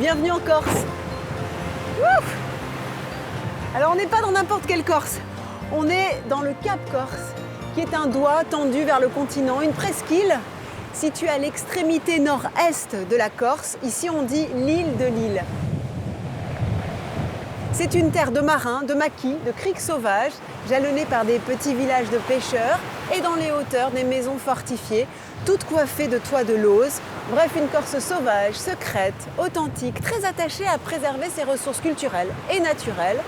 bienvenue en Corse. Ouf. Alors on n'est pas dans n'importe quelle Corse, on est dans le Cap Corse, qui est un doigt tendu vers le continent, une presqu'île située à l'extrémité nord-est de la Corse. Ici on dit l'île de l'île. C'est une terre de marins, de maquis, de criques sauvages, jalonnée par des petits villages de pêcheurs et dans les hauteurs des maisons fortifiées, toutes coiffées de toits de lauze. Bref, une Corse sauvage, secrète, authentique, très attachée à préserver ses ressources culturelles et naturelles,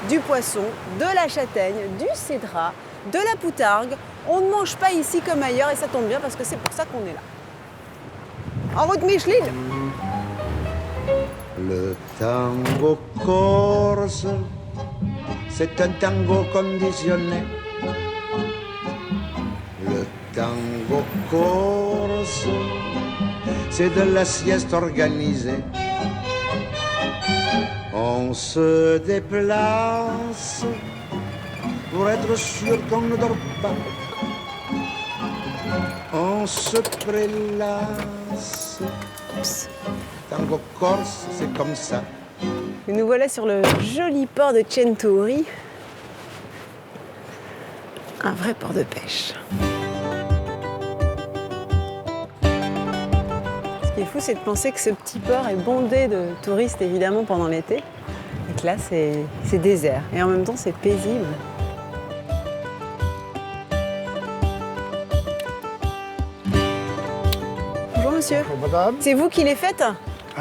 du poisson, de la châtaigne, du cédrat, de la poutargue. On ne mange pas ici comme ailleurs et ça tombe bien parce que c'est pour ça qu'on est là. En route Micheline! Le tango corse, c'est un tango conditionné. Le tango corse, c'est de la sieste organisée. On se déplace pour être sûr qu'on ne dort pas. On se prélasse. Tango corse, c'est comme ça. Et nous voilà sur le joli port de Centauri. Un vrai port de pêche. Ce qui est fou, c'est de penser que ce petit port est bondé de touristes, évidemment, pendant l'été. Et que là, c'est désert. Et en même temps, c'est paisible. Bonjour, monsieur. Bonjour, madame. C'est vous qui les faites?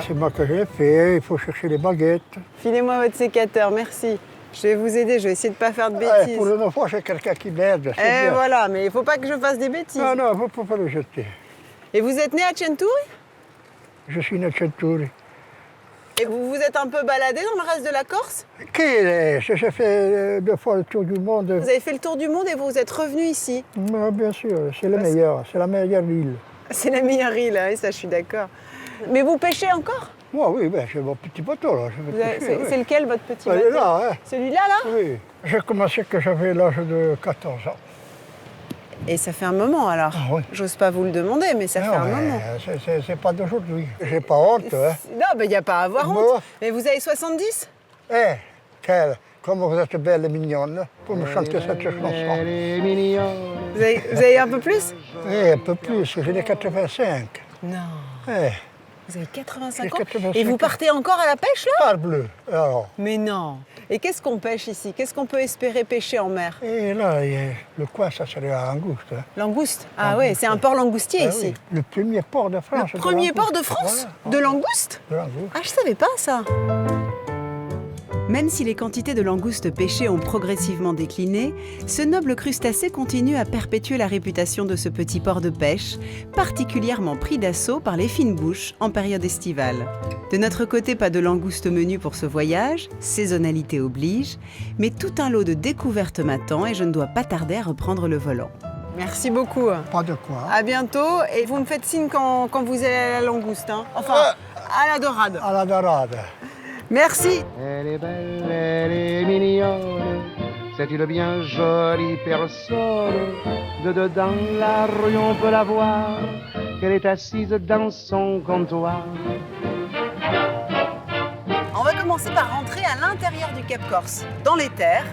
C'est moi que je l'ai fait, il faut chercher les baguettes. Filez-moi votre sécateur, merci. Je vais vous aider, je vais essayer de ne pas faire de bêtises. Pour une fois, j'ai quelqu'un qui m'aide. Eh voilà, mais il ne faut pas que je fasse des bêtises. Non, non, il ne faut pas le jeter. Et vous êtes né à Centauri? Je suis né à Centauri. Et vous vous êtes un peu baladé dans le reste de la Corse? Qui est? J'ai fait 2 fois le tour du monde. Vous avez fait le tour du monde et vous êtes revenu ici? Bien sûr, c'est le meilleur, c'est la meilleure île. C'est la meilleure île, oui, ça je suis d'accord. Mais vous pêchez encore? Moi, oui, ben, j'ai mon petit bateau là. C'est lequel votre petit Ben, bateau? là, hein. Celui-là, là? Oui, j'ai commencé quand j'avais l'âge de 14 ans. Et ça fait un moment alors? Ah, oui. J'ose pas vous le demander, mais ça fait un moment. C'est pas d'aujourd'hui. J'ai pas honte, hein. Non, mais il n'y a pas à avoir Moi. honte. Mais vous avez 70? Comme vous êtes belle et mignonne pour me chanter cette chanson. Vous avez un peu plus? Un peu plus, j'ai les 85. Non. Eh, Vous avez 85 J'ai ans? 85 Et vous ans. partez encore à la pêche là? Parbleu, alors. Mais non. Et qu'est-ce qu'on pêche ici? Qu'est-ce qu'on peut espérer pêcher en mer? Et là, le coin, ça serait la langouste. Hein. Langouste? Ah Langouste. ouais, c'est un port langoustier Ah ici. oui, le premier port de France. Le premier port de France? De langouste? De langouste. Ah, je savais pas ça. Même si les quantités de langoustes pêchées ont progressivement décliné, ce noble crustacé continue à perpétuer la réputation de ce petit port de pêche, particulièrement pris d'assaut par les fines bouches en période estivale. De notre côté, pas de langoustes menus pour ce voyage, saisonnalité oblige, mais tout un lot de découvertes m'attend et je ne dois pas tarder à reprendre le volant. Merci beaucoup. Pas de quoi. À bientôt et vous me faites signe quand vous allez à la langouste. Hein. Enfin, à la dorade. À la dorade. Merci. Elle est belle, elle est mignonne, c'est une bien jolie personne. De dedans la rue, on peut la voir, qu'elle est assise dans son comptoir. On va commencer par rentrer à l'intérieur du Cap Corse, dans les terres.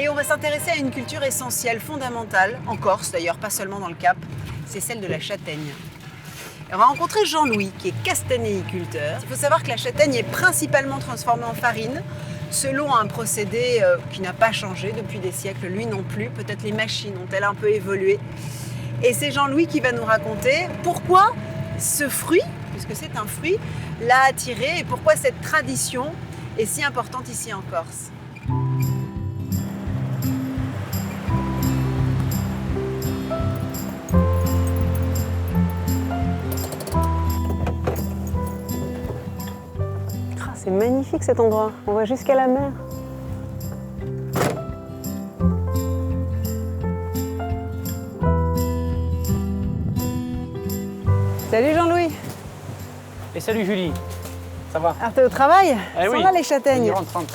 Et on va s'intéresser à une culture essentielle, fondamentale, en Corse d'ailleurs, pas seulement dans le Cap, c'est celle de la châtaigne. On va rencontrer Jean-Louis, qui est castanéiculteur. Il faut savoir que la châtaigne est principalement transformée en farine, selon un procédé qui n'a pas changé depuis des siècles, lui non plus. Peut-être les machines ont-elles un peu évolué. Et c'est Jean-Louis qui va nous raconter pourquoi ce fruit, puisque c'est un fruit, l'a attiré et pourquoi cette tradition est si importante ici en Corse. C'est magnifique cet endroit, on va jusqu'à la mer. Salut Jean-Louis. Et salut Julie, ça va? Alors t'es au travail? Eh Sont oui. là les châtaignes. Rentre, rentre.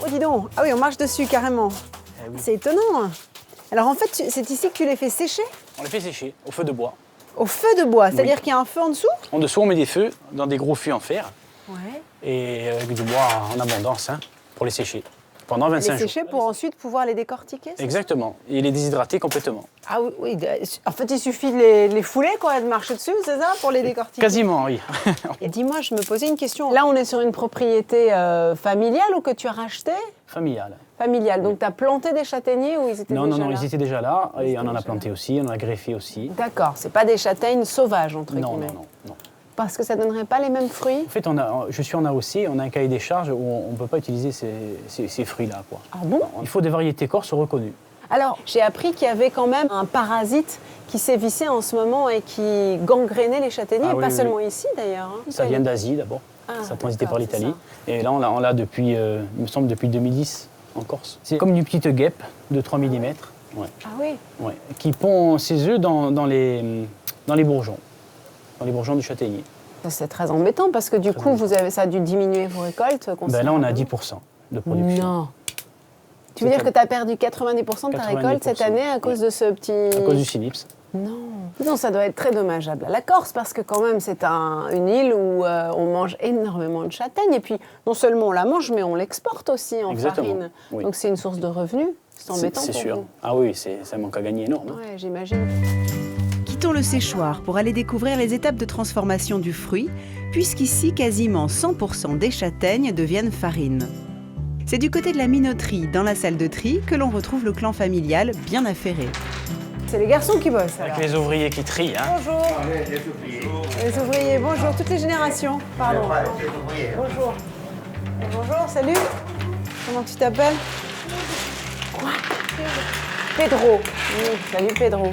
Oh dis donc, ah oui on marche dessus carrément. Eh oui. C'est étonnant. Alors en fait c'est ici que tu les fais sécher? On les fait sécher au feu de bois. Au feu de bois, c'est-à-dire qu'il y a un feu en dessous? En dessous, on met des feux dans des gros fûts en fer Ouais. et avec du bois en abondance hein, pour les sécher pendant 25 Les jours. sécher pour ensuite pouvoir les décortiquer, c'est ça? Exactement. Et les déshydrater complètement. Ah oui, oui, en fait, il suffit de les fouler, quoi, de marcher dessus, c'est ça, pour les décortiquer? Quasiment, oui. Et dis-moi, je me posais une question. Là, on est sur une propriété familiale ou que tu as rachetée? Familial. Familiale. Donc, tu as planté des châtaigniers ou ils étaient Non, déjà non, non, là? ils étaient déjà là et on en déjà a planté aussi, on en a greffé aussi. D'accord, c'est pas des châtaignes sauvages, entre Non, guillemets. non, non, non. Parce que ça donnerait pas les mêmes fruits? En fait, je suis en AOC, on a un cahier des charges où on ne peut pas utiliser ces fruits-là, quoi. Ah bon? Il faut des variétés corses reconnues. Alors, j'ai appris qu'il y avait quand même un parasite qui sévissait en ce moment et qui gangrénait les châtaigniers, Ah et oui, pas oui, seulement ici d'ailleurs. hein. Ça vient d'Asie d'abord, Ah, ça a transité d'accord, par c'est l'Italie. Et là, on l'a depuis, il me semble, depuis 2010 en Corse. C'est comme une petite guêpe de 3 mm Ah oui? qui pond ses œufs dans les bourgeons du châtaignier. C'est très embêtant parce que du coup, ça a dû diminuer vos récoltes Ben là, on a considérablement. 10% de production. Non. Tu veux dire que tu as perdu 90% de ta récolte cette 90%, année à cause de ce petit... À cause du Cynips. Non. Non, ça doit être très dommageable à la Corse parce que quand même c'est une île où on mange énormément de châtaignes et puis non seulement on la mange mais on l'exporte aussi en Exactement, farine. oui. Donc c'est une source de revenus. C'est embêtant C'est pour sûr. vous. Ah oui, c'est un manque à gagner énorme. Ouais, j'imagine. Quittons le séchoir pour aller découvrir les étapes de transformation du fruit, puisqu'ici, quasiment 100% des châtaignes deviennent farine. C'est du côté de la minoterie, dans la salle de tri, que l'on retrouve le clan familial bien affairé. C'est les garçons qui bossent alors. Avec les ouvriers qui trient. Hein. Bonjour. Les ouvriers, bonjour, toutes les générations. Pardon. Bonjour. Bonjour, salut. Comment tu t'appelles? Quoi? Pedro. Oui, salut Pedro.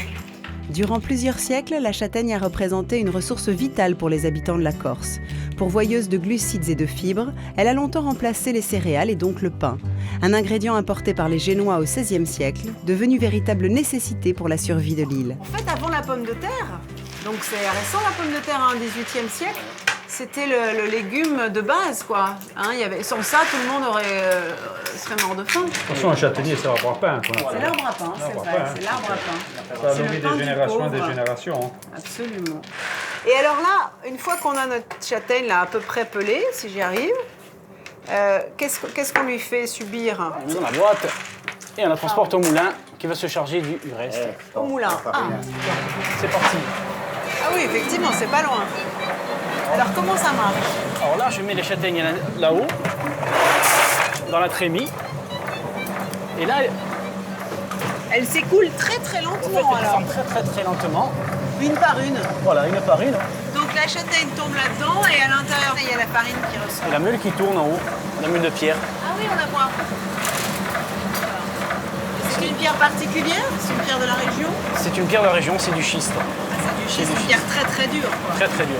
Durant plusieurs siècles, la châtaigne a représenté une ressource vitale pour les habitants de la Corse. Pourvoyeuse de glucides et de fibres, elle a longtemps remplacé les céréales et donc le pain. Un ingrédient importé par les Génois au XVIe siècle, devenu véritable nécessité pour la survie de l'île. En fait, avant la pomme de terre, donc c'est récent la pomme de terre, hein, 18e siècle, c'était le légume de base, quoi. Hein, sans ça, tout le monde serait mort de faim. De toute façon, un châtaignier, c'est l'arbre à pain. Quoi. C'est l'arbre à pain, c'est L'arbre à vrai, pain. c'est l'arbre à pain. Ça a C'est le nourri pain des du générations et pauvre. des générations. Hein. Absolument. Et alors là, une fois qu'on a notre châtaigne là, à peu près pelée, si j'y arrive, qu'est-ce qu'on lui fait subir? On met dans la boîte et on la transporte au moulin qui va se charger du reste. Au moulin. Ah. C'est parti. Ah oui, effectivement, c'est pas loin. Alors comment ça marche? Alors là, je mets les châtaignes là-haut, dans la trémie. Et là, Elle s'écoule très très en fait, lentement elle alors. descend très très très lentement. Une par une. Voilà, une par une. Donc la châtaigne tombe là-dedans et à l'intérieur, il y a la farine qui ressort. Et la meule qui tourne en haut, la meule de pierre. Ah oui, on la voit. C'est une pierre particulière? C'est une pierre de la région? C'est une pierre de la région, c'est du schiste. Ah, c'est du schiste, du une pierre très très dure. Quoi. Très très dur.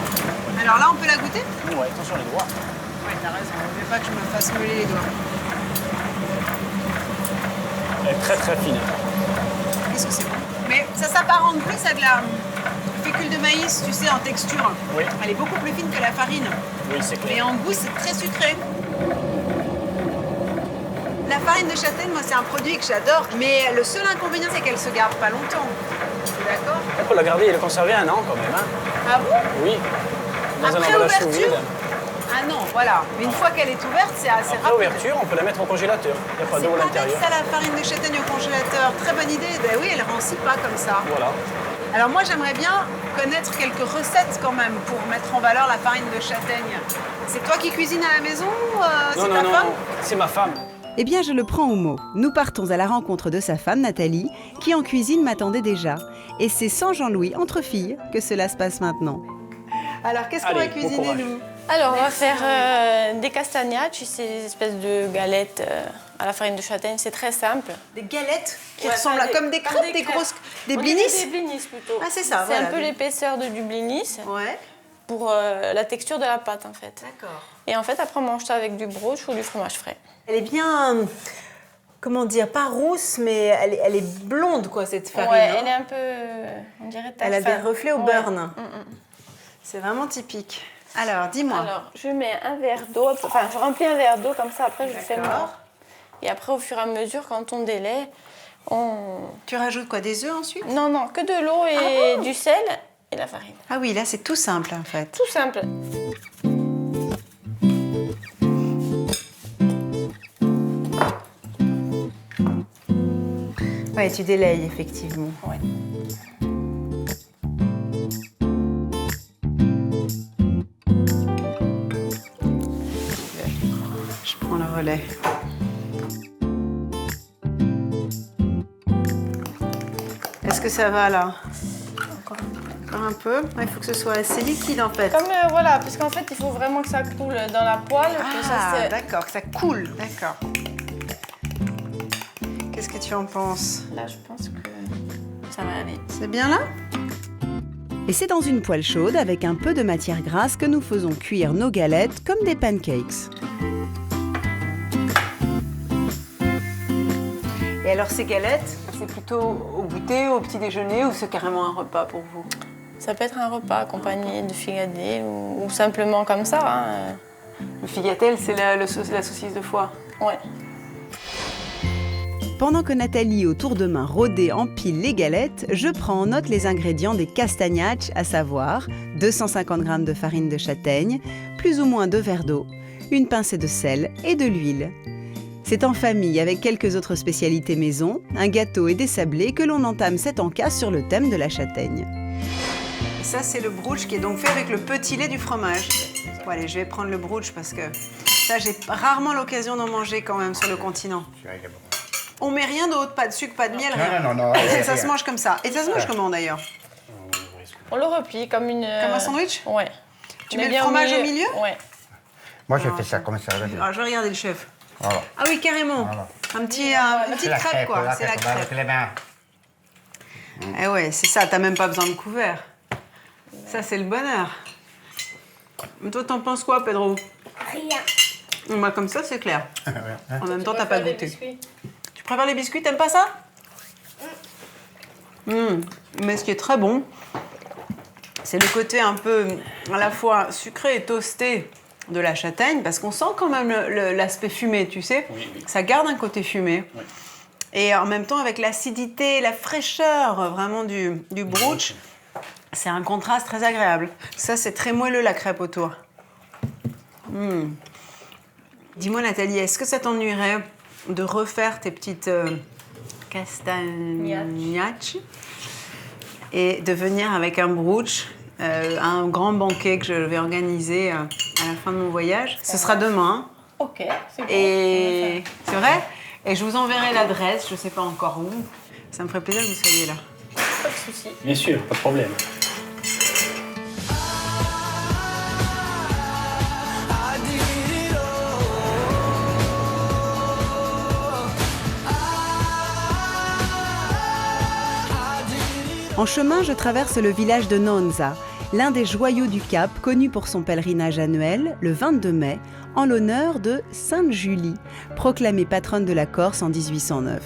Alors là, on peut la goûter? Ouais, attention les doigts. Ouais, t'as raison. On ne veut pas que je me fasse meuler les doigts. Elle est très très fine. Qu'est-ce que c'est bon? Mais ça s'apparente plus à de la fécule de maïs, tu sais, en texture. Oui. Elle est beaucoup plus fine que la farine. Oui, c'est Mais clair. en goût, c'est très sucré. La farine de châtaigne, moi, c'est un produit que j'adore. Mais le seul inconvénient, c'est qu'elle se garde pas longtemps. Tu es d'accord? On peut la garder et la conserver 1 an quand même. Hein. Ah bon? Oui. Dans un Après emballage sous ouverture? vide. Ah non, voilà. Mais une fois qu'elle est ouverte, c'est assez Après rapide. ouverture, on peut la mettre au congélateur. Il n'y a pas C'est d'eau à pas l'intérieur. bête, ça, la farine de châtaigne au congélateur. Très bonne idée. Ben oui, elle rancit pas comme ça. Voilà. Alors moi, j'aimerais bien connaître quelques recettes quand même pour mettre en valeur la farine de châtaigne. C'est toi qui cuisines à la maison? C'est Non, ta non, non, femme? non. C'est ma femme. Eh bien, je le prends au mot. Nous partons à la rencontre de sa femme, Nathalie, qui en cuisine m'attendait déjà. Et c'est sans Jean-Louis, entre filles, que cela se passe maintenant. Alors, qu'est-ce qu'on va Allez, bon cuisiner, courage. nous? Alors, on va faire des castagnades, tu sais, des espèces de galettes à la farine de châtaigne. C'est très simple. Des galettes qui Ouais, ressemblent à comme des crêpes, des grosses... Des On dirait blinis? Des blinis plutôt. Ah, c'est ça, C'est voilà. un peu l'épaisseur du blinis Ouais, pour la texture de la pâte, en fait. d'accord. Et en fait, après, on mange ça avec du brioche ou du fromage frais. Elle est bien... Comment dire? Pas rousse, mais elle est blonde, quoi, cette farine. Ouais, hein. elle est un peu... On dirait Elle a des taffin. reflets au Ouais. burn. C'est vraiment typique. Alors, dis-moi. Alors, je mets un verre d'eau, enfin, je remplis un verre d'eau comme ça, après, je fais mort. Et après, au fur et à mesure, quand on délaie, on... Tu rajoutes quoi? Des œufs ensuite? Non, non, que de l'eau et du sel. et la farine. Ah oui, là c'est tout simple en fait. Tout simple. Ouais, tu délayes effectivement. Ouais. Je prends le relais. Est-ce que ça va là? Encore un peu. Il faut que ce soit assez liquide en fait. Comme voilà, parce qu'en fait, il faut vraiment que ça coule dans la poêle. que ça Ah, se- d'accord, que ça coule. D'accord. Qu'est-ce que tu en penses? Là, je pense que ça va aller. C'est bien là? Et c'est dans une poêle chaude avec un peu de matière grasse que nous faisons cuire nos galettes comme des pancakes. Et alors ces galettes, c'est plutôt au goûter, au petit déjeuner ou c'est carrément un repas pour vous? Ça peut être un repas accompagné de figadelle ou simplement comme ça. Hein. Le figatel, c'est la saucisse de foie. Ouais. Pendant que Nathalie, au tour de main rodée, empile les galettes, je prends en note les ingrédients des castagnacci, à savoir 250 g de farine de châtaigne, plus ou moins 2 verres d'eau, une pincée de sel et de l'huile. C'est en famille, avec quelques autres spécialités maison, un gâteau et des sablés, que l'on entame cet encas sur le thème de la châtaigne. Et ça, c'est le brooch qui est donc fait avec le petit lait du fromage. Bon, allez, je vais prendre le brooch parce que ça, j'ai rarement l'occasion d'en manger quand même sur le continent. On met rien d'autre, pas de sucre, pas de miel, rien. Non. Ça se mange comme ça. Et ça se mange comment d'ailleurs? On le replie comme une... Comme un sandwich? Ouais. Tu On mets est le bien fromage au milieu? Ouais. Moi, je fais ça comme ça. Alors, je vais regarder le chef. Voilà. Ah oui, carrément. Voilà. Une petite crêpe, quoi. C'est la crêpe. avec les mains. Eh ouais, c'est ça, t'as même pas besoin de couvert. Ça, c'est le bonheur. Mais toi, t'en penses quoi, Pedro? Rien. Bah, comme ça, c'est clair. En même temps, t'as pas goûté. Tu préfères les biscuits, t'aimes pas ça? Mais ce qui est très bon, c'est le côté un peu à la fois sucré et toasté de la châtaigne, parce qu'on sent quand même l'aspect fumé, tu sais. Ça garde un côté fumé. Et en même temps, avec l'acidité, la fraîcheur vraiment du brooch, c'est un contraste très agréable. Ça, c'est très moelleux, la crêpe autour. Dis-moi, Nathalie, est-ce que ça t'ennuierait de refaire tes petites castagnacci et de venir avec un brooch, un grand banquet que je vais organiser à la fin de mon voyage? Ce sera demain. Ok, c'est bon. Et c'est vrai? Et je vous enverrai l'adresse, je ne sais pas encore où. Ça me ferait plaisir que vous soyez là. Pas de souci. Bien sûr, pas de problème. En chemin, je traverse le village de Nonza, l'un des joyaux du Cap, connu pour son pèlerinage annuel, le 22 mai, en l'honneur de Sainte Julie, proclamée patronne de la Corse en 1809.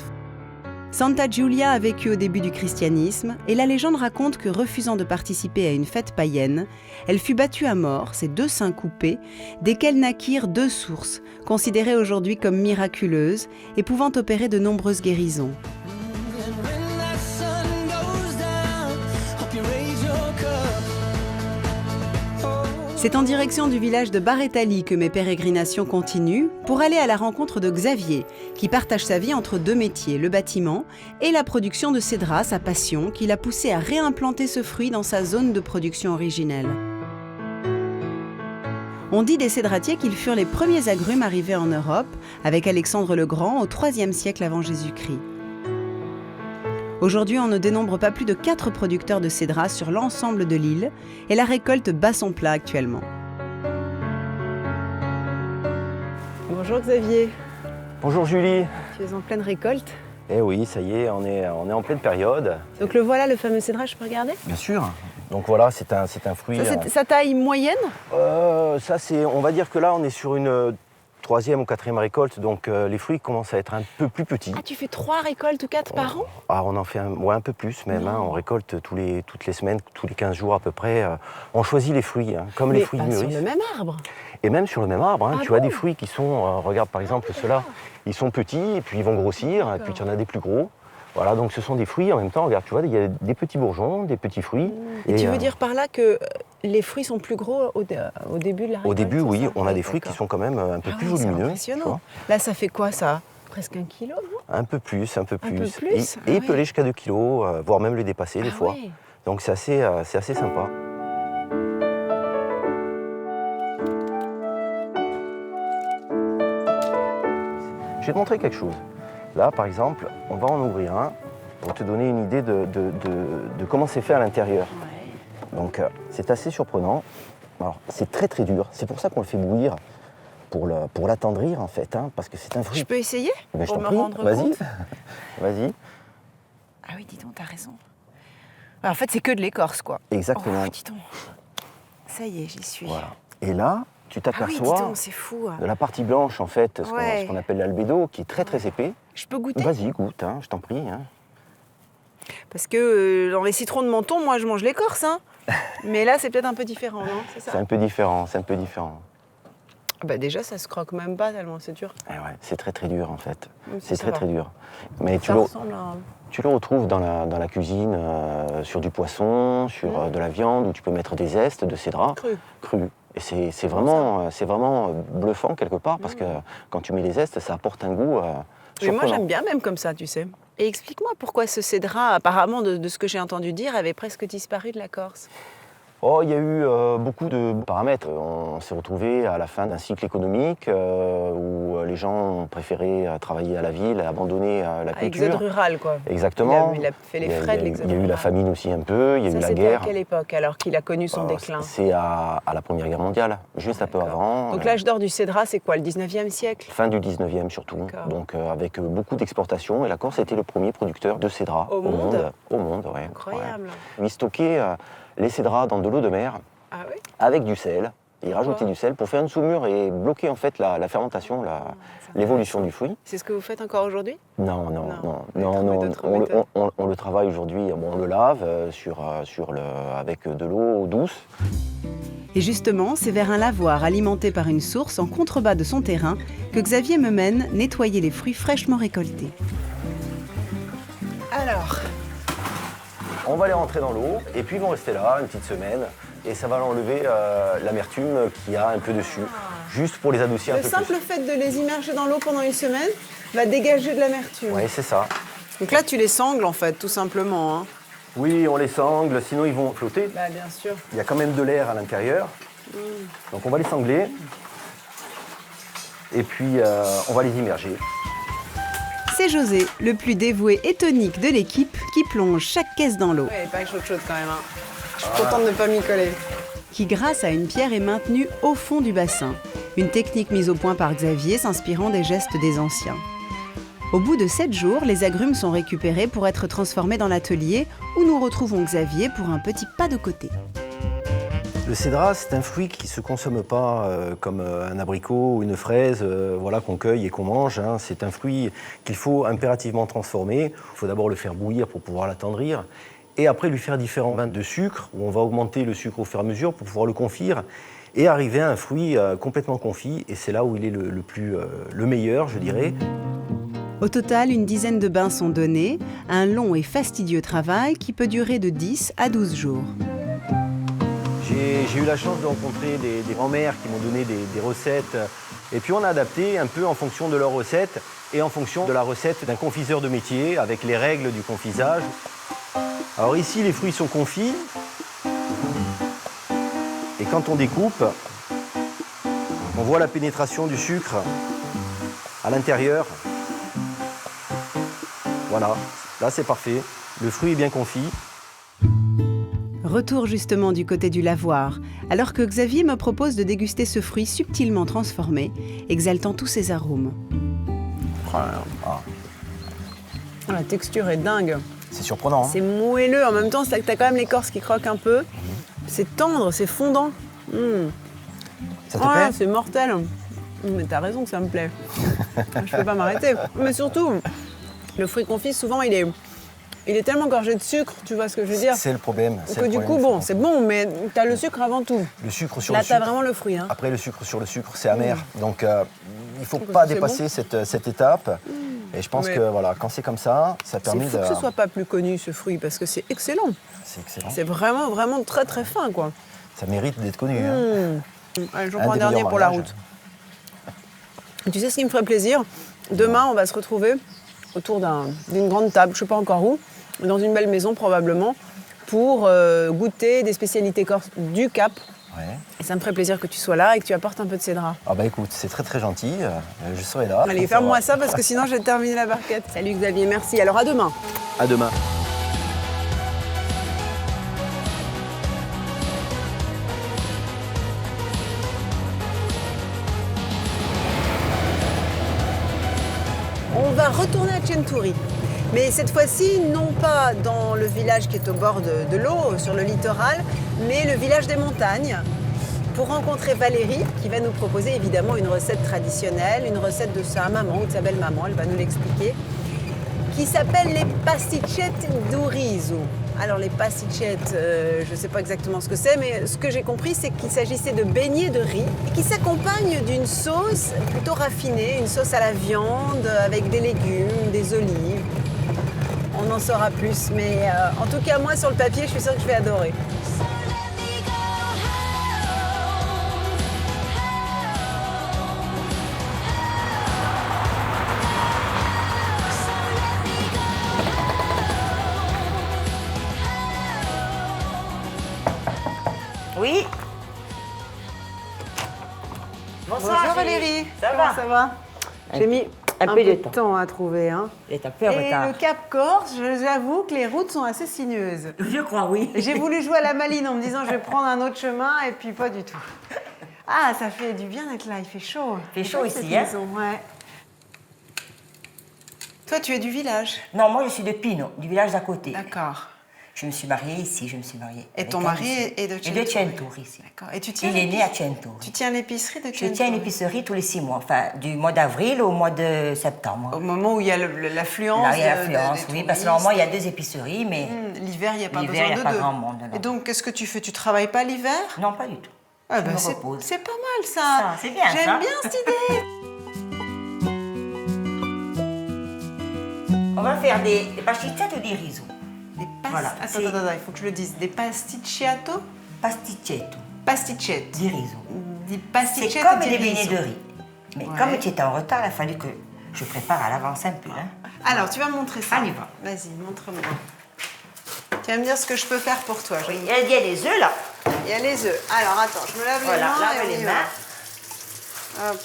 Santa Giulia a vécu au début du christianisme et la légende raconte que, refusant de participer à une fête païenne, elle fut battue à mort, ses 2 seins coupés, desquels naquirent 2 sources, considérées aujourd'hui comme miraculeuses et pouvant opérer de nombreuses guérisons. C'est en direction du village de Baretali que mes pérégrinations continuent pour aller à la rencontre de Xavier, qui partage sa vie entre 2 métiers, le bâtiment et la production de cédras, sa passion, qui l'a poussé à réimplanter ce fruit dans sa zone de production originelle. On dit des cédratiers qu'ils furent les premiers agrumes arrivés en Europe, avec Alexandre le Grand au IIIe siècle avant Jésus-Christ. Aujourd'hui, on ne dénombre pas plus de 4 producteurs de cédras sur l'ensemble de l'île et la récolte bat son plat actuellement. Bonjour Xavier. Bonjour Julie. Tu es en pleine récolte. Eh oui, ça y est, on est en pleine période. Donc le voilà, le fameux cédrat, je peux regarder? Bien sûr. Donc voilà, c'est un fruit. Ça, c'est sa taille moyenne? On va dire que là, on est sur une 3e ou 4e récolte, donc les fruits commencent à être un peu plus petits. Ah, tu fais 3 récoltes ou 4 par an? Ah, on en fait un peu plus même, hein, on récolte toutes les semaines, tous les 15 jours à peu près. On choisit les fruits, hein, comme les fruits mûrissent. Sur le même arbre? Et même sur le même arbre, hein, Ah tu bon? as des fruits qui sont, regarde par exemple ceux-là, ils sont petits et puis ils vont grossir, et puis tu en as des plus gros. Voilà, donc ce sont des fruits en même temps. Regarde, tu vois, il y a des petits bourgeons, des petits fruits. Et tu veux dire par là que les fruits sont plus gros au début de la récolte? Au début, oui, ça on a Ouais, des fruits qui d'accord. sont quand même un peu plus oui, c'est volumineux. tu impressionnant. vois. Là, ça fait quoi ça? Presque 1 kilo, non? Un peu plus, un peu plus. peu plus, Et ah peut aller jusqu'à 2 kilos, voire même le dépasser des fois. Ouais. Donc c'est assez sympa. Je vais te montrer quelque chose. Là, par exemple, on va en ouvrir un pour te donner une idée de comment c'est fait à l'intérieur. Donc c'est assez surprenant. Alors c'est très très dur. C'est pour ça qu'on le fait bouillir pour l'attendrir en fait, hein, parce que c'est un fruit. Je peux essayer Ben, je pour t'en me prie, rendre vas-y. compte? Vas-y. Ah oui, dis donc, t'as raison. Ouais, en fait, c'est que de l'écorce, quoi. Exactement. Oh, dis donc. Ça y est, j'y suis. Voilà. Et là, tu Ah oui, dis t'aperçois donc, c'est fou. de la partie blanche en fait, Ouais. ce qu'on appelle l'albédo, qui est très très épais. Je peux goûter? Vas-y, goûte, hein, je t'en prie. Hein. Parce que dans les citrons de menton, moi, je mange l'écorce. Hein. Mais là, c'est peut-être un peu différent, non? C'est ça? C'est un peu différent, c'est un peu différent. Ah bah déjà, ça se croque même pas tellement c'est dur. Eh ouais, c'est très très dur en fait. Oui, C'est ça très va. très dur. Mais Ça ressemble à... tu le retrouves dans la cuisine, sur du poisson, sur de la viande, où tu peux mettre des zestes de cédra. Cru. Et c'est vraiment bluffant quelque part, parce que quand tu mets les zestes, ça apporte un goût Mais moi, surprenant. j'aime bien même comme ça, tu sais. Et explique-moi pourquoi ce cédra, apparemment, de ce que j'ai entendu dire, avait presque disparu de la Corse. Oh, il y a eu beaucoup de paramètres. On s'est retrouvé à la fin d'un cycle économique où les gens ont préféré travailler à la ville, abandonner la culture. Exode rural, quoi. Exactement. Il a fait les frais de l'exode Il y a eu la rural. famine aussi un peu, il y a eu la C'était guerre. à quelle époque, alors qu'il a connu son déclin? C'est à la Première Guerre mondiale, juste un peu avant. Donc l'âge d'or du cédra, c'est quoi, le 19e siècle? Fin du 19e surtout. Donc avec beaucoup d'exportations. Et la Corse était le premier producteur de cédra Au monde. Au monde, ouais. Incroyable. Ouais. Il stockait les cédras dans de l'eau de mer. Ah oui? Avec du sel. Il rajoutait du sel pour faire une saumure et bloquer en fait la fermentation, l'évolution du fruit. C'est ce que vous faites encore aujourd'hui? Non. On le travaille aujourd'hui, on le lave avec de l'eau douce. Et justement, c'est vers un lavoir alimenté par une source en contrebas de son terrain que Xavier me mène nettoyer les fruits fraîchement récoltés. Alors, on va les rentrer dans l'eau et puis ils vont rester là une petite semaine et ça va enlever l'amertume qu'il y a un peu dessus, juste pour les adoucir un le peu simple fait de les immerger dans l'eau pendant une semaine va dégager de l'amertume. Oui, c'est ça. Donc là, tu les sangles en fait, tout simplement. Hein. Oui, on les sangle, sinon ils vont flotter. Bah, bien sûr. Il y a quand même de l'air à l'intérieur. Donc on va les sangler et puis on va les immerger. C'est José, le plus dévoué et tonique de l'équipe, qui plonge chaque caisse dans l'eau. Ouais, pas chaude quand même. Hein. Je suis contente de ne pas m'y coller. Qui, grâce à une pierre, est maintenue au fond du bassin. Une technique mise au point par Xavier, s'inspirant des gestes des anciens. Au bout de 7 jours, les agrumes sont récupérés pour être transformés dans l'atelier, où nous retrouvons Xavier pour un petit pas de côté. Le cédra, c'est un fruit qui ne se consomme pas comme un abricot ou une fraise voilà, qu'on cueille et qu'on mange. Hein. C'est un fruit qu'il faut impérativement transformer. Il faut d'abord le faire bouillir pour pouvoir l'attendrir. Et après, lui faire différents bains de sucre, où on va augmenter le sucre au fur et à mesure pour pouvoir le confire. Et arriver à un fruit complètement confit. Et c'est là où il est le meilleur, je dirais. Au total, une dizaine de bains sont donnés, un long et fastidieux travail qui peut durer de 10 à 12 jours. J'ai eu la chance de rencontrer des grands-mères qui m'ont donné des recettes. Et puis on a adapté un peu en fonction de leurs recettes et en fonction de la recette d'un confiseur de métier avec les règles du confisage. Alors ici, les fruits sont confits. Et quand on découpe, on voit la pénétration du sucre à l'intérieur. Voilà, là c'est parfait. Le fruit est bien confit. Retour justement du côté du lavoir, alors que Xavier me propose de déguster ce fruit subtilement transformé, exaltant tous ses arômes. La texture est dingue. C'est surprenant. Hein. C'est moelleux. En même temps, t'as quand même l'écorce qui croque un peu. C'est tendre, c'est fondant. Ça te plaît? C'est mortel. Mais t'as raison que ça me plaît. Je peux pas m'arrêter. Mais surtout, le fruit confit, souvent, il est tellement gorgé de sucre, tu vois ce que je veux dire? C'est le problème. Que du coup, bon, c'est bon, mais t'as le sucre avant tout. Le sucre sur Là, le sucre. t'as vraiment le fruit. Après, le sucre sur le sucre, c'est amer. Donc, il ne faut pas dépasser cette étape. Et je pense Mais- que voilà, quand c'est comme ça C'est permet fou de... que ce soit pas plus connu, ce fruit, parce que c'est excellent. C'est excellent. C'est vraiment, vraiment très, très fin, quoi. Ça mérite d'être connu. Hein. Allez, j'en Un prends un des dernier meilleurs pour la mariages. route. Tu sais ce qui me ferait plaisir? Demain, on va se retrouver autour d'une grande table, je sais pas encore où, dans une belle maison probablement, pour goûter des spécialités corses du Cap. Ouais. Et ça me ferait plaisir que tu sois là et que tu apportes un peu de cédra. Ah bah écoute, c'est très très gentil. Je serai là. Allez, pour ferme-moi savoir. ça parce que sinon je vais terminer la barquette. Salut Xavier, merci. Alors à demain. À demain. On va retourner à Chenturi. Mais cette fois-ci, non pas dans le village qui est au bord de l'eau, sur le littoral, mais le village des montagnes, pour rencontrer Valérie, qui va nous proposer évidemment une recette traditionnelle, une recette de sa maman ou de sa belle-maman, elle va nous l'expliquer, qui s'appelle les pasticcettes d'orizo. Alors les pasticcettes, je ne sais pas exactement ce que c'est, mais ce que j'ai compris, c'est qu'il s'agissait de beignets de riz qui s'accompagnent d'une sauce plutôt raffinée, une sauce à la viande avec des légumes, des olives. On en saura plus, mais en tout cas, moi, sur le papier, je suis sûre que je vais adorer. Oui. Bonjour Valérie. Ça Comment va ça va? J'ai mis un peu de temps à trouver. Hein. Il est un peu en Et retard. le Cap Corse, j'avoue que les routes sont assez sinueuses. Je crois, oui. J'ai voulu jouer à la maline en me disant je vais prendre un autre chemin et puis pas du tout. Ah, ça fait du bien d'être là, il fait chaud. Il fait chaud cette ici, hein. maison, ouais. Toi, tu es du village? Non, moi je suis de Pino, du village d'à côté. D'accord. Je me suis mariée ici, je me suis mariée. Et avec ton un mari ici. est de Et de Chenturi. Chenturi ici. D'accord. Et tu tiens Il est né à Chenturi. Tu tiens l'épicerie de Je Chenturi? tiens une épicerie tous les 6 mois, enfin du mois d'avril au mois de septembre. Au moment où il y a l'affluence. Là, il y a de- l'affluence, des oui, parce que touristes. normalement il y a 2 épiceries, mais L'hiver, il n'y a pas l'hiver, besoin il n'y de a pas deux. grand monde. non. Et donc, qu'est-ce que tu fais? Tu travailles pas l'hiver? Non, pas du tout. Ah Je bah, me c'est repose. c'est pas mal ça. Ça, c'est bien, ça. J'aime bien cette idée. On va faire des pasticcettes ou des risottos. Des Voilà, Attends, c'est- attends, il faut que je le dise. Des pasticciato? Pasticetto, Pasticcettes. des risottos. Des C'est pasticcettes comme di des beignets riso. de riz. Mais Ouais. comme tu étais en retard, il a fallu que je prépare à l'avance un peu. Hein. Alors, tu vas me montrer ça. On y va. Vas-y, montre-moi. Tu vas me dire ce que je peux faire pour toi. Oui, il y a des œufs là. Il y a les œufs. Alors, attends, je me lave Voilà, les mains. lave et on les y mains. va. Hop.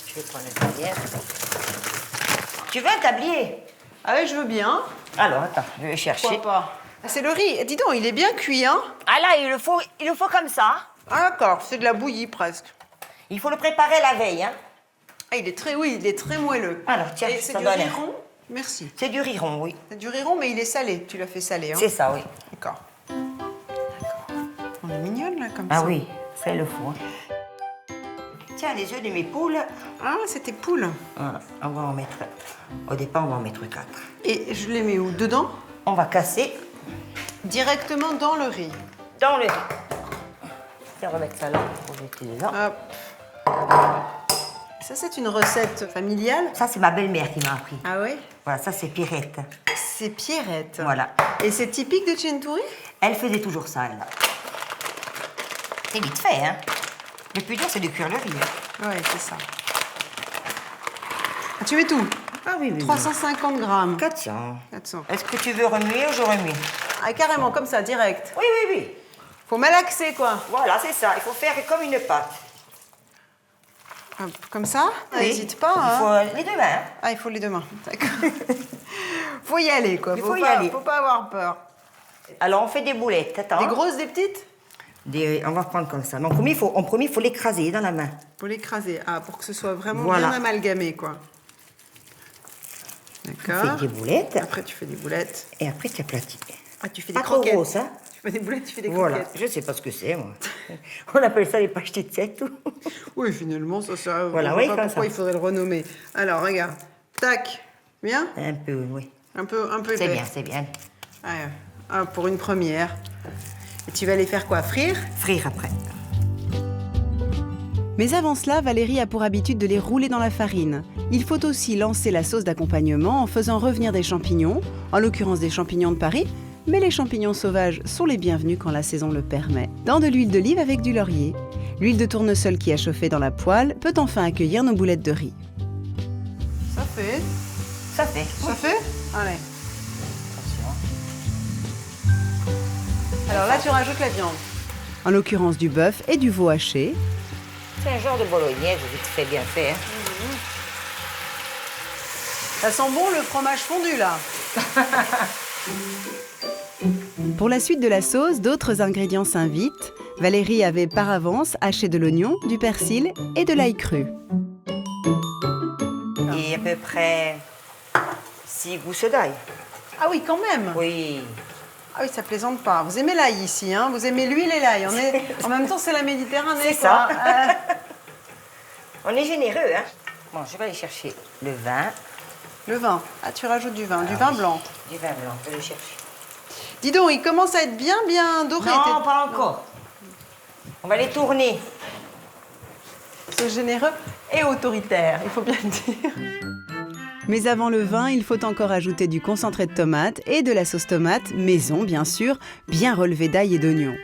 Je vais prendre le tablier. Tu veux un tablier? Ah oui, je veux bien. Alors, attends, je vais chercher. Pourquoi pas? Ah, c'est le riz. Dis donc, il est bien cuit, hein? Ah là, il le faut comme ça. Ah d'accord, c'est de la bouillie presque. Il faut le préparer la veille. Hein. Ah, il est très moelleux. Alors, tiens, Et c'est ça du donne riz un- rond? Merci. C'est du riz rond, oui. C'est du riz rond, mais il est salé. Tu l'as fait salé, hein? C'est ça, oui. D'accord. On est mignonne, là, comme Ah ça. oui, c'est le four. Tiens, les œufs de mes poules. Ah, c'était poule. Voilà, on va en mettre. Au départ, on va en mettre 4. Et je les mets où? Dedans? On va casser Directement dans le riz. dans le riz. Tiens, on va mettre ça là pour jeter dedans. Hop. Ça, c'est une recette familiale? Ça, c'est ma belle-mère qui m'a appris. Ah oui? Voilà, ça, c'est Pirette. C'est Pierrette. Voilà. Et c'est typique de Chenturi? Elle faisait toujours ça, elle. C'est vite fait, hein. Le plus dur, c'est de cuire le riz. Hein. Oui, c'est ça. Ah, tu mets tout? Ah oui, oui. 350 grammes. 400. 400. Est-ce que tu veux remuer ou je remue? Ah, carrément, comme ça, direct. Oui, oui, oui. Faut malaxer, quoi. Voilà, c'est ça. Il faut faire comme une pâte. Hop, comme ça? Oui. N'hésite pas. Il hein. faut les deux mains. Hein. Ah, il faut les deux mains. D'accord. Faut y aller, quoi. Il faut y pas, aller. Faut pas avoir peur. Alors, on fait des boulettes. Attends. Des grosses, des petites? On va prendre comme ça. Mais en premier, il faut l'écraser dans la main. Pour l'écraser. Ah, pour que ce soit vraiment Voilà. bien amalgamé, quoi. On D'accord. fait des boulettes. Après, tu fais des boulettes. Et après, tu aplatis. Ah, tu fais des Pas trop croquettes. grosses, hein. Tu fais des boulettes, tu fais des Voilà. croquettes. Je sais pas ce que c'est, moi. On appelle ça les pasticcettes. Oui, finalement, ça sert. Voilà, je vois oui, pas comme pourquoi ça. il faudrait le renommer. Alors, regarde. Tac. Bien? Un peu, oui. Un peu C'est épais. bien, c'est bien. Ah, pour une première. Et tu vas les faire quoi? Frire? Frire après. Mais avant cela, Valérie a pour habitude de les rouler dans la farine. Il faut aussi lancer la sauce d'accompagnement en faisant revenir des champignons, en l'occurrence des champignons de Paris, mais les champignons sauvages sont les bienvenus quand la saison le permet, dans de l'huile d'olive avec du laurier. L'huile de tournesol qui a chauffé dans la poêle peut enfin accueillir nos boulettes de riz. Ça fait. Ça fait. Ça fait? Allez. Alors là, tu rajoutes la viande. En l'occurrence du bœuf et du veau haché. C'est un genre de bolognaise vite fait, bien fait. Hein. Ça sent bon le fromage fondu là. Pour la suite de la sauce, d'autres ingrédients s'invitent. Valérie avait par avance haché de l'oignon, du persil et de l'ail cru. Et à peu près 6 gousses d'ail. Ah oui, quand même. Oui. Ah oui, ça plaisante pas. Vous aimez l'ail ici, hein? Vous aimez l'huile et l'ail. En même temps, c'est la Méditerranée. C'est ça. On est généreux, hein? Bon, je vais aller chercher le vin. Le vin. Ah, tu rajoutes du vin. Du vin blanc. Du vin blanc, je vais le chercher. Dis donc, il commence à être bien doré. Non, pas encore. On va les tourner. C'est généreux et autoritaire, il faut bien le dire. Mais avant le vin, il faut encore ajouter du concentré de tomate et de la sauce tomate, maison bien sûr, bien relevée d'ail et d'oignon.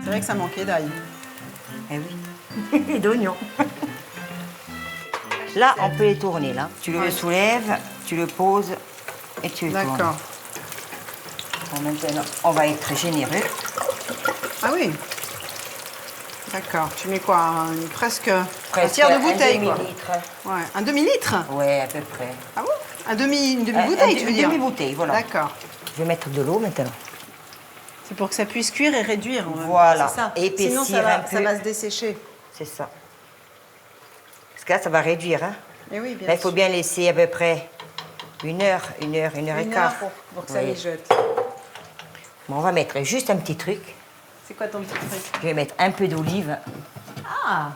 C'est vrai que ça manquait d'ail. Eh oui, et d'oignons. Là, on peut les tourner, là. Tu le soulèves, tu le poses et tu le tournes. D'accord. Bon, maintenant, on va être généreux. Ah oui. D'accord. Tu mets quoi? Presque un tiers de bouteille, quoi. Ouais. Un demi-litre? Ouais, à peu près. Ah bon? Une demi-bouteille, tu veux dire? Une demi-bouteille, voilà. D'accord. Je vais mettre de l'eau maintenant. C'est pour que ça puisse cuire et réduire. Voilà. C'est ça. Épaissir Sinon, un peu. ça va se dessécher. C'est ça. Parce que là, ça va réduire, hein. Et oui, bien là, il faut bien laisser à peu près une heure et quart. Pour que ça mijote. Bon, on va mettre juste un petit truc. C'est quoi ton petit truc? Je vais mettre un peu d'olive. Ah!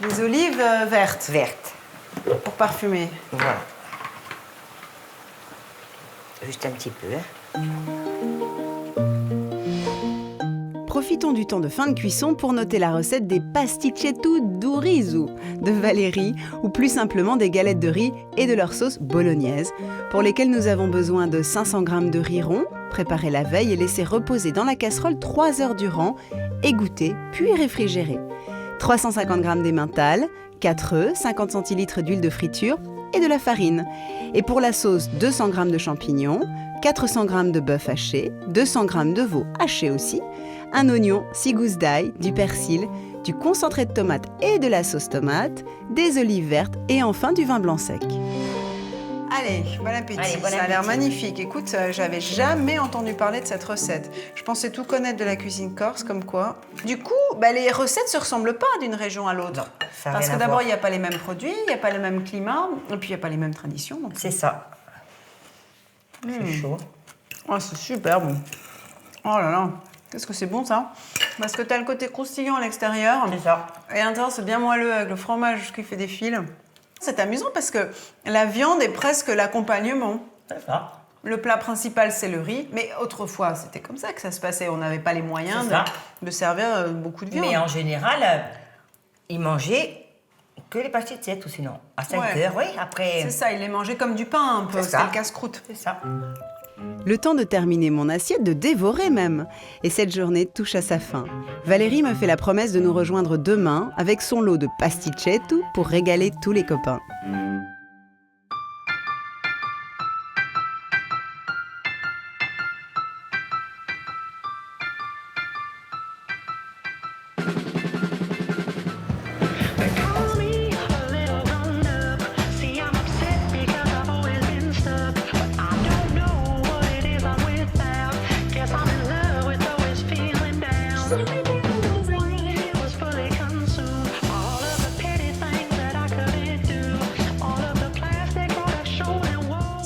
Des olives vertes. Vertes. Pour parfumer. Voilà. Juste un petit peu, hein. Profitons du temps de fin de cuisson pour noter la recette des pasticetto du riso de Valérie, ou plus simplement des galettes de riz et de leur sauce bolognaise, pour lesquelles nous avons besoin de 500 g de riz rond, préparé la veille et laissé reposer dans la casserole 3 heures durant, égoutter puis réfrigérer. 350 g d'emmental, 4 œufs, 50 centilitres d'huile de friture et de la farine. Et pour la sauce, 200 g de champignons, 400 g de bœuf haché, 200 g de veau haché aussi, un oignon, 6 gousses d'ail, du persil, du concentré de tomate et de la sauce tomate, des olives vertes et enfin du vin blanc sec. Allez, bon appétit. Allez, bon Ça a l'air appétit. magnifique. Écoute, j'avais jamais entendu parler de cette recette. Je pensais tout connaître de la cuisine corse, comme quoi. Du coup, les recettes se ressemblent pas d'une région à l'autre. Ça a Parce rien que à d'abord, voir. il n'y a pas les mêmes produits, il n'y a pas le même climat, et puis il n'y a pas les mêmes traditions. Donc. C'est ça. C'est chaud. Oh, c'est super bon. Oh là là, qu'est-ce que c'est bon ça? Parce que tu as le côté croustillant à l'extérieur. C'est ça. Et à l'intérieur, c'est bien moelleux avec le fromage qui fait des fils. C'est amusant parce que la viande est presque l'accompagnement. C'est ça. Le plat principal, c'est le riz. Mais autrefois, c'était comme ça que ça se passait. On n'avait pas les moyens C'est ça. de servir beaucoup de viande. Mais en général, ils mangeaient que les pasticettes ou sinon. À 5 Ouais. heures, oui, après. C'est ça, il les mangeait comme du pain un peu. C'est C'était ça. le casse-croûte. C'est ça. Le temps de terminer mon assiette, de dévorer même. Et cette journée touche à sa fin. Valérie me fait la promesse de nous rejoindre demain avec son lot de pasticetto pour régaler tous les copains.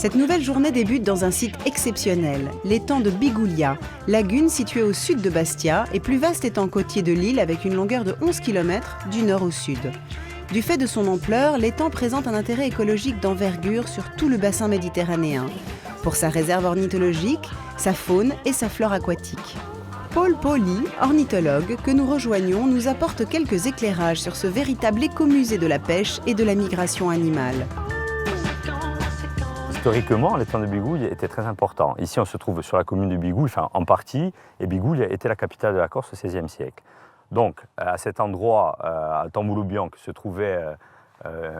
Cette nouvelle journée débute dans un site exceptionnel, l'étang de Bigoulia, lagune située au sud de Bastia et plus vaste étang côtier de l'île avec une longueur de 11 km du nord au sud. Du fait de son ampleur, l'étang présente un intérêt écologique d'envergure sur tout le bassin méditerranéen, pour sa réserve ornithologique, sa faune et sa flore aquatique. Paul Poli, ornithologue, que nous rejoignons, nous apporte quelques éclairages sur ce véritable écomusée de la pêche et de la migration animale. Historiquement, l'étang de Bigouille était très important. Ici, on se trouve sur la commune de Bigouille, enfin en partie, et Bigouille était la capitale de la Corse au XVIe siècle. Donc, à cet endroit, à Tambouloubianc, se trouvait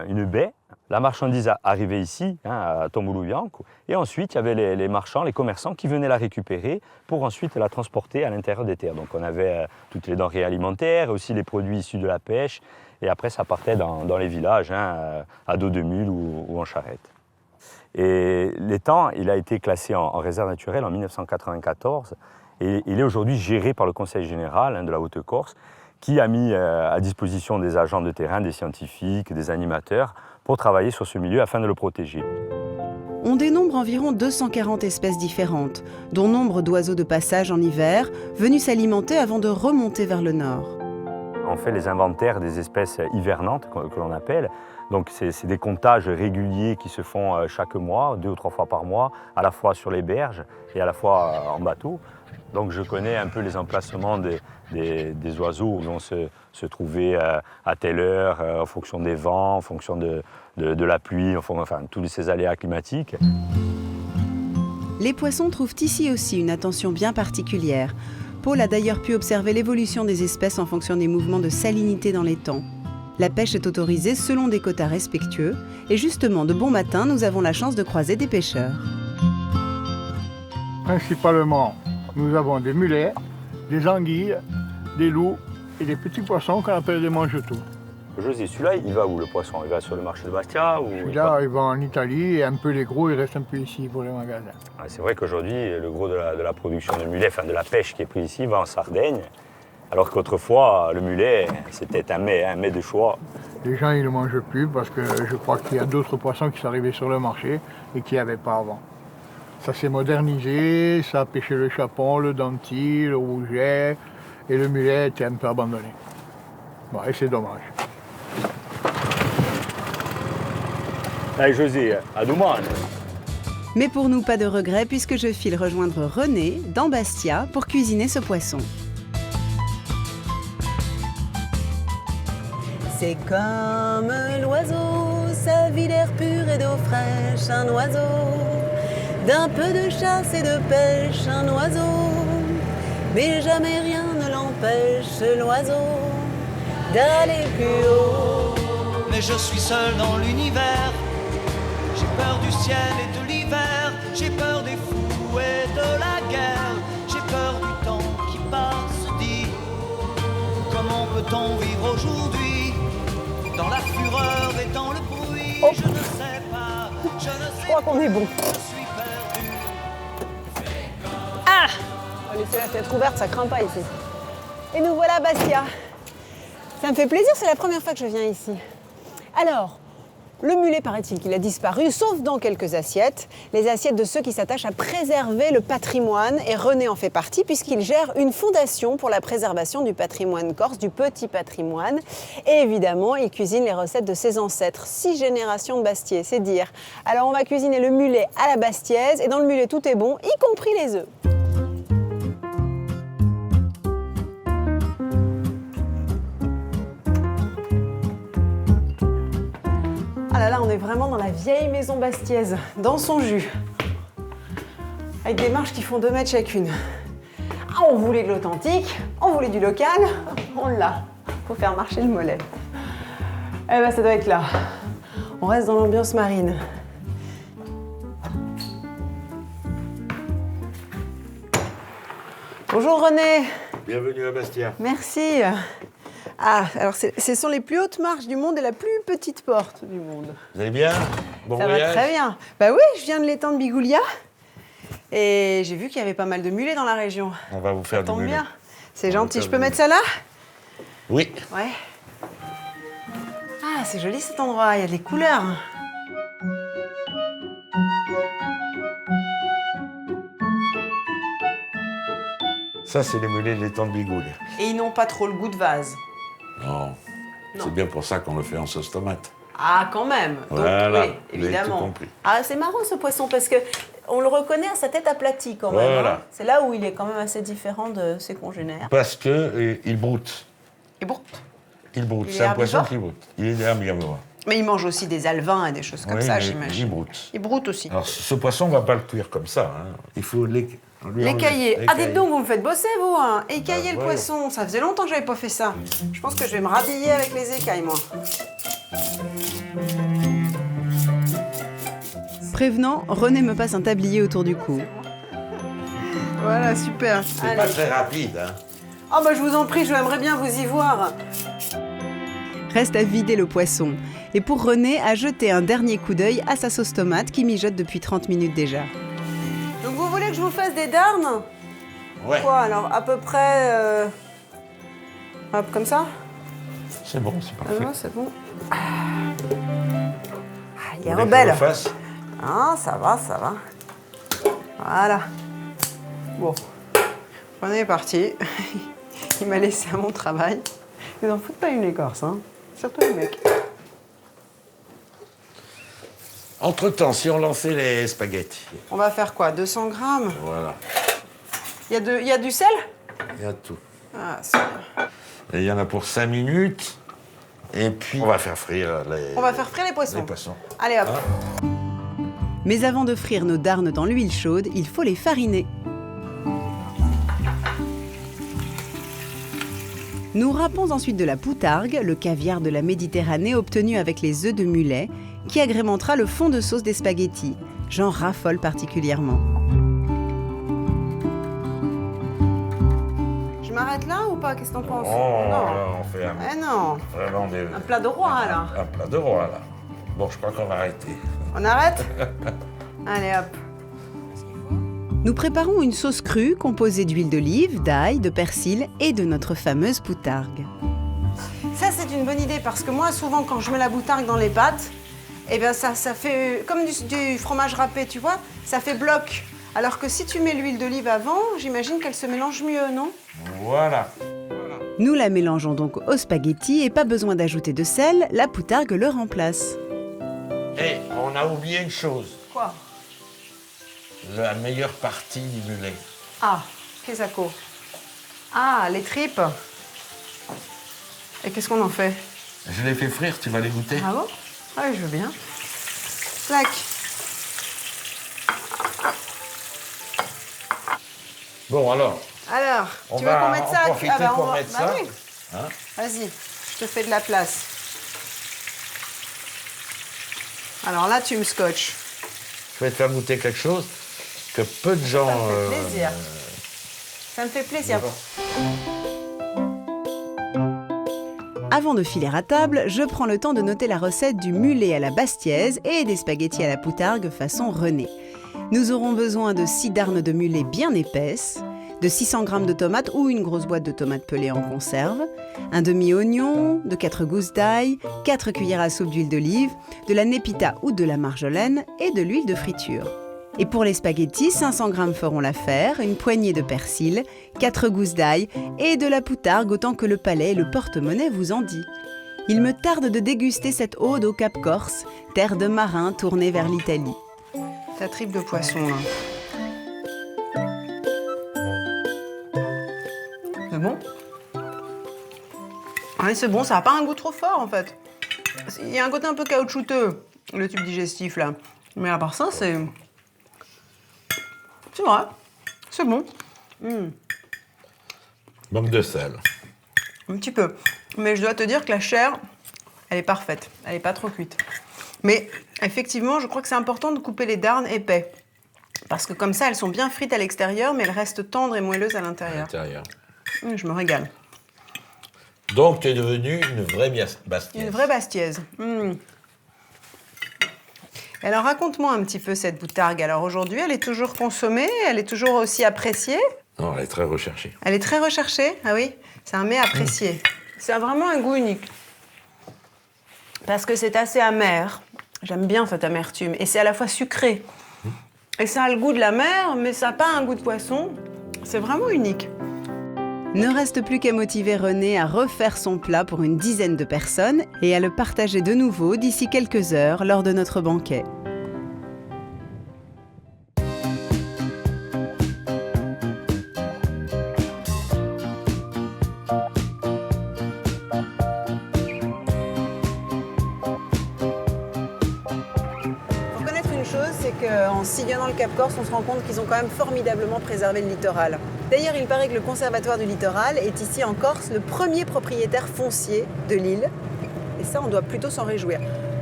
une baie. La marchandise arrivait ici, à Tambouloubianc, et ensuite, il y avait les marchands, les commerçants qui venaient la récupérer pour ensuite la transporter à l'intérieur des terres. Donc, on avait toutes les denrées alimentaires, aussi les produits issus de la pêche, et après, ça partait dans les villages, à dos de mule ou en charrette. Et l'étang, il a été classé en réserve naturelle en 1994 et il est aujourd'hui géré par le Conseil général de la Haute-Corse qui a mis à disposition des agents de terrain, des scientifiques, des animateurs pour travailler sur ce milieu afin de le protéger. On dénombre environ 240 espèces différentes, dont nombre d'oiseaux de passage en hiver, venus s'alimenter avant de remonter vers le nord. On fait les inventaires des espèces hivernantes, que l'on appelle. Donc c'est des comptages réguliers qui se font chaque mois, 2 ou 3 fois par mois, à la fois sur les berges et à la fois en bateau. Donc je connais un peu les emplacements des oiseaux où vont se trouver à telle heure, en fonction des vents, en fonction de la pluie, enfin tous ces aléas climatiques. Les poissons trouvent ici aussi une attention bien particulière. Paul a d'ailleurs pu observer l'évolution des espèces en fonction des mouvements de salinité dans l'étang. La pêche est autorisée selon des quotas respectueux et justement, de bon matin, nous avons la chance de croiser des pêcheurs. Principalement, nous avons des mulets, des anguilles, des loups et des petits poissons qu'on appelle des mange-tout. José, celui-là, il va où le poisson? Il va sur le marché de Bastia ou... Celui-là, il va en Italie et un peu les gros, il reste un peu ici pour les magasins. C'est vrai qu'aujourd'hui, le gros de la production de mulets, enfin de la pêche qui est prise ici, va en Sardaigne. Alors qu'autrefois, le mulet, c'était un mets de choix. Les gens, ils ne le mangent plus parce que je crois qu'il y a d'autres poissons qui sont arrivés sur le marché et qu'il n'y avait pas avant. Ça s'est modernisé, ça a pêché le chapon, le denti, le rouget, et le mulet était un peu abandonné. Bon, et c'est dommage. Allez José, à demain. Mais pour nous, pas de regret puisque je file rejoindre René dans Bastia pour cuisiner ce poisson. C'est comme l'oiseau, sa vie d'air pur et d'eau fraîche, un oiseau, d'un peu de chasse et de pêche, un oiseau, mais jamais rien ne l'empêche, l'oiseau, d'aller plus haut. Mais je suis seul dans l'univers, j'ai peur du ciel et de l'hiver, j'ai peur des fous et de la guerre, j'ai peur du temps qui passe, dis, comment peut-on vivre aujourd'hui? Dans la fureur et dans le bruit, je ne sais pas, je ne sais pas. Je crois qu'on est bon. Je suis perdu. Ah! On va laisser la fenêtre ouverte, ça craint pas ici. Et nous voilà à Bastia. Ça me fait plaisir, c'est la première fois que je viens ici. Alors, le mulet, paraît-il qu'il a disparu, sauf dans quelques assiettes. Les assiettes de ceux qui s'attachent à préserver le patrimoine. Et René en fait partie puisqu'il gère une fondation pour la préservation du patrimoine corse, du petit patrimoine. Et évidemment, il cuisine les recettes de ses ancêtres. 6 générations de Bastiais, c'est dire. Alors on va cuisiner le mulet à la bastiaise. Et dans le mulet, tout est bon, y compris les œufs. Ah là là, on est vraiment dans la vieille maison bastiaise, dans son jus. Avec des marches qui font 2 mètres chacune. Ah, on voulait de l'authentique, on voulait du local, on l'a. Faut faire marcher le mollet. Eh ben, ça doit être là. On reste dans l'ambiance marine. Bonjour René. Bienvenue à Bastia. Merci. Ah, alors ce sont les plus hautes marches du monde et la plus petite porte du monde. Vous allez bien? Bon Ça voyage? va très bien. Bah oui, je viens de l'étang de Bigoulia et j'ai vu qu'il y avait pas mal de mulets dans la région. On va vous faire du mulet. Tombe bien. C'est gentil. Je peux mettre ça là? Oui. Ouais. Ah, c'est joli cet endroit. Il y a des couleurs. Ça, c'est les mulets de l'étang de Bigoulia. Et ils n'ont pas trop le goût de vase. Non. C'est bien pour ça qu'on le fait en sauce tomate. Ah, quand même. Donc, Voilà, oui, vous avez tout évidemment. compris. Ah, c'est marrant ce poisson parce que on le reconnaît à sa tête aplatie quand même. Voilà. Hein. C'est là où il est quand même assez différent de ses congénères. Parce que il broute. Et bon. Il broute. Il C'est est un poisson herbivore qui broute. Il est herbivore. Mais ils mangent aussi des alevins et des choses comme ça, j'imagine. J'y broute. Ils broutent aussi. Alors, ce poisson, on ne va pas le cuire comme ça. Hein. Il faut L'écailler. Ah, dites donc, vous me faites bosser, vous. Hein. Écailler le ouais. poisson. Ça faisait longtemps que je n'avais pas fait ça. Je pense que je vais me rhabiller avec les écailles, moi. Prévenant, René me passe un tablier autour du cou. Voilà, super. C'est pas très rapide. Hein. Oh, bah, je vous en prie, j'aimerais bien vous y voir. Reste à vider le poisson. Et pour René, à jeter un dernier coup d'œil à sa sauce tomate qui mijote depuis 30 minutes déjà. Donc, vous voulez que je vous fasse des darnes? Ouais. Quoi, alors, à peu près... Hop, comme ça? C'est bon, c'est parfait. Ah, c'est bon. Ah, il est Vous voulez rebelle. que je le fasse? Ah, ça va, ça va. Voilà. Bon, on est parti. Il m'a laissé à mon travail. Ils en foutent pas une l'écorce, hein. Surtout les mecs. Entre-temps, si on lançait les spaghettis. On va faire quoi? 200 grammes? Voilà. Il y a du sel? Il y a tout. Ah, c'est bien. Et il y en a pour 5 minutes. Et puis, on va faire frire les poissons. les poissons. Allez, hop. Hein? Mais avant de frire nos darnes dans l'huile chaude, il faut les fariner. Nous râpons ensuite de la poutargue, le caviar de la Méditerranée obtenu avec les œufs de mulet, qui agrémentera le fond de sauce des spaghettis. J'en raffole particulièrement. Je m'arrête là ou pas? Qu'est-ce que t'en penses? Oh, Non. là, on fait non. Un plat de roi, là. Un plat de roi, là. Bon, je crois qu'on va arrêter. On arrête? Allez, hop. Nous préparons une sauce crue composée d'huile d'olive, d'ail, de persil et de notre fameuse poutargue. Ça, c'est une bonne idée parce que moi, souvent, quand je mets la poutargue dans les pâtes, eh bien, ça fait comme du fromage râpé, tu vois, ça fait bloc. Alors que si tu mets l'huile d'olive avant, j'imagine qu'elle se mélange mieux, non? Voilà. Nous la mélangeons donc aux spaghettis et pas besoin d'ajouter de sel, la poutargue le remplace. Et on a oublié une chose. Quoi? La meilleure partie du mulet. Ah, qu'est-ce que ça? Ah, les tripes. Et qu'est-ce qu'on en fait? Je les fais frire, tu vas les goûter? Ah bon? Ouais, je veux bien. Clac. Bon, alors. Alors, On tu veux va qu'on mette ça? en profiter pour mettre ça. Oui. Hein? Vas-y, je te fais de la place. Alors là, tu me scotches. Je vais te faire goûter quelque chose que peu de gens... Ça me fait plaisir. Ça me fait plaisir. Avant de filer à table, je prends le temps de noter la recette du mulet à la bastiaise et des spaghettis à la poutargue façon René. Nous aurons besoin de 6 darnes de mulet bien épaisses, de 600 g de tomates ou une grosse boîte de tomates pelées en conserve, un demi-oignon, de 4 gousses d'ail, 4 cuillères à soupe d'huile d'olive, de la népita ou de la marjolaine et de l'huile de friture. Et pour les spaghettis, 500 g feront l'affaire, une poignée de persil, 4 gousses d'ail et de la poutargue autant que le palais et le porte-monnaie vous en dit. Il me tarde de déguster cette ode au Cap Corse, terre de marins tournée vers l'Italie. Ta tripe de poisson, là. C'est bon? Oui, c'est bon, ça n'a pas un goût trop fort, en fait. Il y a un côté un peu caoutchouteux, le tube digestif, là. Mais à part ça, c'est... C'est vrai. C'est bon. Manque de sel. Un petit peu. Mais je dois te dire que la chair, elle est parfaite. Elle n'est pas trop cuite. Mais effectivement, je crois que c'est important de couper les darnes épais. Parce que comme ça, elles sont bien frites à l'extérieur, mais elles restent tendres et moelleuses à l'intérieur. Je me régale. Donc, tu es devenue une vraie bastiaise. Une vraie bastiaise. Alors, raconte-moi un petit peu cette poutargue. Alors, aujourd'hui, elle est toujours consommée? Elle est toujours aussi appréciée? Non, elle est très recherchée. Elle est très recherchée? Ah oui? C'est un mets apprécié. Ça a vraiment un goût unique. Parce que c'est assez amer. J'aime bien cette amertume. Et c'est à la fois sucré. Et ça a le goût de la mer, mais ça n'a pas un goût de poisson. C'est vraiment unique. Ne reste plus qu'à motiver René à refaire son plat pour une dizaine de personnes et à le partager de nouveau d'ici quelques heures lors de notre banquet. qu'en sillonnant le Cap Corse, on se rend compte qu'ils ont quand même formidablement préservé le littoral. D'ailleurs, il paraît que le Conservatoire du littoral est ici en Corse le premier propriétaire foncier de l'île. Et ça, on doit plutôt s'en réjouir.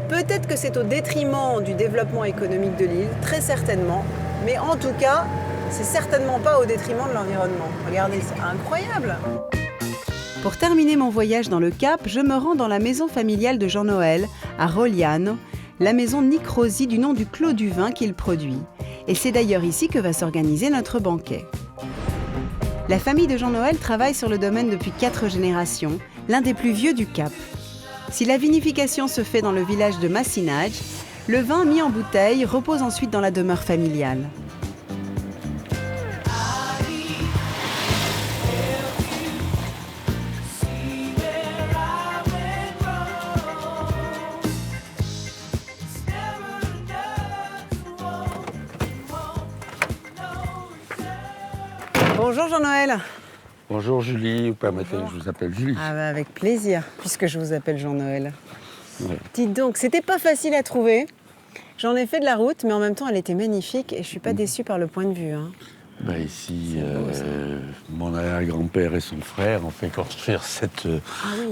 Peut-être que c'est au détriment du développement économique de l'île, très certainement. Mais en tout cas, c'est certainement pas au détriment de l'environnement. Regardez, c'est incroyable! Pour terminer mon voyage dans le Cap, je me rends dans la maison familiale de Jean-Noël, à Rogliano, la maison Nic Rosi du nom du clos du vin qu'il produit. Et c'est d'ailleurs ici que va s'organiser notre banquet. La famille de Jean-Noël travaille sur le domaine depuis 4 générations, l'un des plus vieux du Cap. Si la vinification se fait dans le village de Massinage, le vin mis en bouteille repose ensuite dans la demeure familiale. Bonjour Jean-Noël. Bonjour Julie, vous permettez que je vous appelle Julie. Ah bah avec plaisir, puisque je vous appelle Jean-Noël. Ouais. Dites donc, c'était pas facile à trouver. J'en ai fait de la route, mais en même temps, elle était magnifique et je suis pas déçue par le point de vue. Hein. Bah ici, mon arrière-grand-père et son frère ont fait construire cette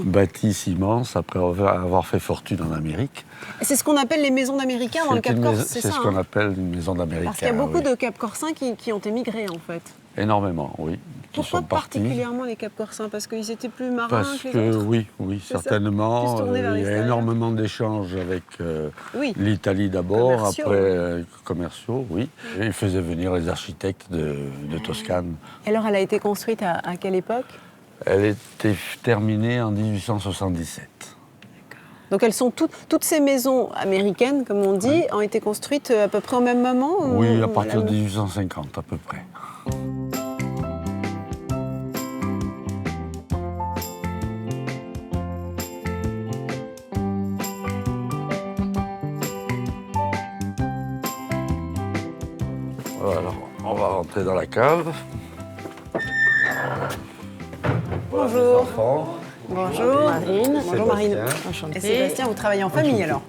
bâtisse immense après avoir fait fortune en Amérique. C'est ce qu'on appelle les maisons d'Américains dans le Cap Corse, c'est ça? C'est ce qu'on appelle une maison d'Américains. Parce qu'il y a beaucoup de Cap Corsins qui ont émigré en fait. Énormément, oui. Pourquoi particulièrement les Cap Corsins? Parce qu'ils étaient plus marins que les autres? Oui, certainement. Il y a énormément d'échanges avec l'Italie d'abord, après commerciaux, oui. Et ils faisaient venir les architectes de Toscane. Et alors, elle a été construite à quelle époque? Elle était terminée en 1877. Donc elles sont toutes ces maisons américaines, comme on dit, ont été construites à peu près au même moment? Oui, à partir de 1850 à peu près. Voilà, on va rentrer dans la cave. Bonjour. Bonjour Marine. Bonjour Marine. Enchantée. Et Sébastien, vous travaillez en famille alors?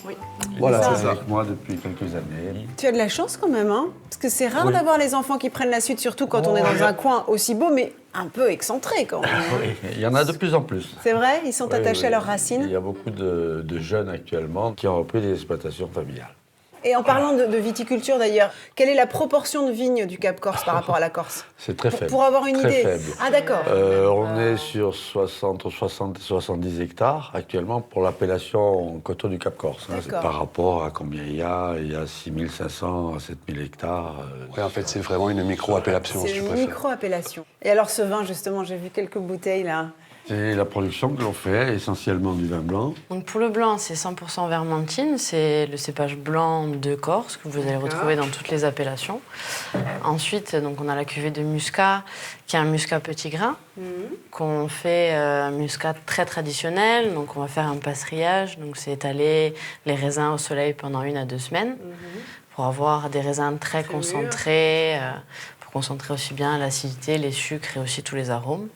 Oui. Voilà, c'est avec moi depuis quelques années. Tu as de la chance quand même, hein? Parce que c'est rare d'avoir les enfants qui prennent la suite, surtout quand on est dans un coin aussi beau, mais un peu excentré quand même. Oui, il y en a de plus en plus. C'est vrai? Ils sont attachés à leurs racines? Il y a beaucoup de jeunes actuellement qui ont repris des exploitations familiales. Et en parlant de viticulture d'ailleurs, quelle est la proportion de vignes du Cap Corse par rapport à la Corse? C'est très faible. Pour avoir une idée. Faible. Ah d'accord. On est sur 60 et 70 hectares actuellement pour l'appellation coteau du Cap Corse. Hein, par rapport à combien il y a 6500 à 7000 hectares. Oui, en fait, c'est vraiment une micro-appellation. C'est une micro-appellation. Et alors ce vin, justement, j'ai vu quelques bouteilles là. C'est la production que l'on fait, essentiellement du vin blanc. Donc pour le blanc, c'est 100% vermentine, c'est le cépage blanc de Corse que vous allez retrouver dans toutes les appellations. Ensuite, donc, on a la cuvée de muscat, qui est un muscat petit grain, qu'on fait un muscat très traditionnel. Donc on va faire un passerillage, donc c'est étaler les raisins au soleil pendant 1 à 2 semaines pour avoir des raisins très concentrés, pour concentrer aussi bien l'acidité, les sucres et aussi tous les arômes.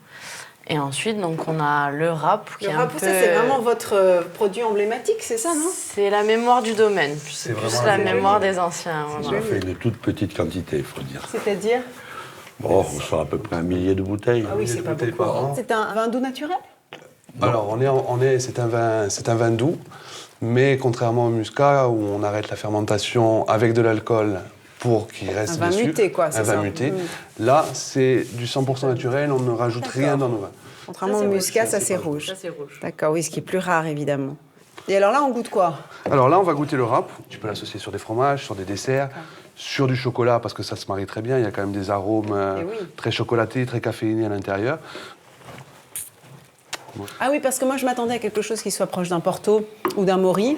Et ensuite, donc, on a le rap. Le rap, c'est vraiment votre produit emblématique, c'est ça, non? C'est la mémoire du domaine, c'est plus la mémoire des anciens. On a fait une toute petite quantité, il faut dire. C'est-à-dire? Bon, on sera à peu près 1 millier de bouteilles. Ah oui, c'est pas beaucoup. C'est un vin doux naturel? Alors, c'est un vin doux, mais contrairement au muscat, où on arrête la fermentation avec de l'alcool pour qu'il reste un vin muté, quoi, c'est ça. Un vin muté. Là, c'est du 100% naturel, on ne rajoute rien dans nos vins. Contrairement au muscat, ça c'est rouge. D'accord, oui, ce qui est plus rare, évidemment. Et alors là, on goûte quoi? Alors là, on va goûter le rap. Tu peux l'associer sur des fromages, sur des desserts, sur du chocolat, parce que ça se marie très bien. Il y a quand même des arômes très chocolatés, très caféinés à l'intérieur. Ah oui, parce que moi, je m'attendais à quelque chose qui soit proche d'un Porto ou d'un Mori.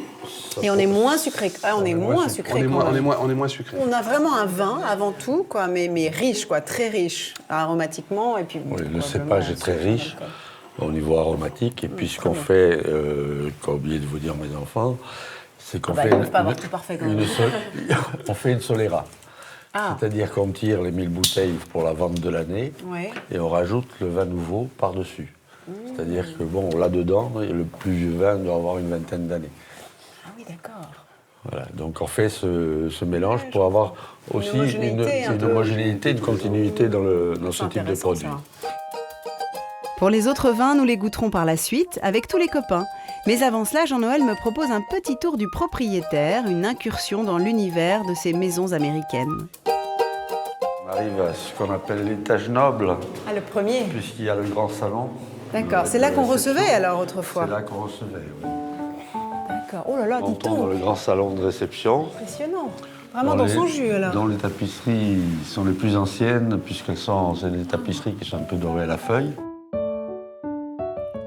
Et on est moins sucré. Ah, on est moins sucré. On est moins sucré. On a vraiment un vin avant tout, quoi, mais riche, quoi, très riche aromatiquement. Et puis, oui, le cépage est très riche au niveau aromatique. Et puis ce qu'on fait, j'ai oublié de vous dire mes enfants, c'est qu'on fait on fait une solera. Ah. C'est-à-dire qu'on tire les 1000 bouteilles pour la vente de l'année et on rajoute le vin nouveau par-dessus. C'est-à-dire que, bon, là-dedans, le plus vieux vin doit avoir une 20aine d'années. Ah oui, d'accord. Voilà, donc on fait ce mélange pour avoir aussi une homogénéité, une continuité dans ce type de produit. Pour les autres vins, nous les goûterons par la suite avec tous les copains. Mais avant cela, Jean-Noël me propose un petit tour du propriétaire, une incursion dans l'univers de ces maisons américaines. On arrive à ce qu'on appelle l'étage noble. Ah, le premier. Puisqu'il y a le grand salon. D'accord, c'est là qu'on recevait alors autrefois. C'est là qu'on recevait, oui. D'accord, oh là là, on dis tombe dans le grand salon de réception. Impressionnant. Vraiment dans son jus alors. Dont les tapisseries sont les plus anciennes, puisqu'elles sont des tapisseries qui sont un peu dorées à la feuille.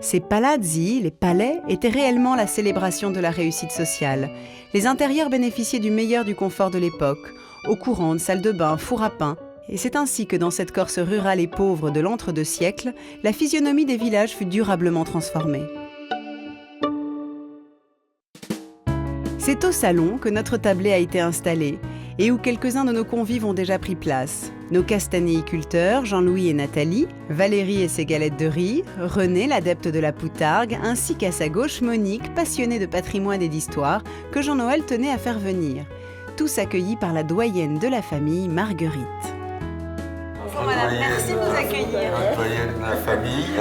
Ces palazzi, les palais, étaient réellement la célébration de la réussite sociale. Les intérieurs bénéficiaient du meilleur du confort de l'époque, eau courante, salle de bain, four à pain. Et c'est ainsi que dans cette Corse rurale et pauvre de l'entre-deux siècles, la physionomie des villages fut durablement transformée. C'est au salon que notre tablé a été installé et où quelques-uns de nos convives ont déjà pris place. Nos castanéiculteurs, Jean-Louis et Nathalie, Valérie et ses galettes de riz, René, l'adepte de la poutargue, ainsi qu'à sa gauche Monique, passionnée de patrimoine et d'histoire, que Jean-Noël tenait à faire venir. Tous accueillis par la doyenne de la famille, Marguerite. Bonjour madame, merci de nous accueillir. Doyenne de la famille.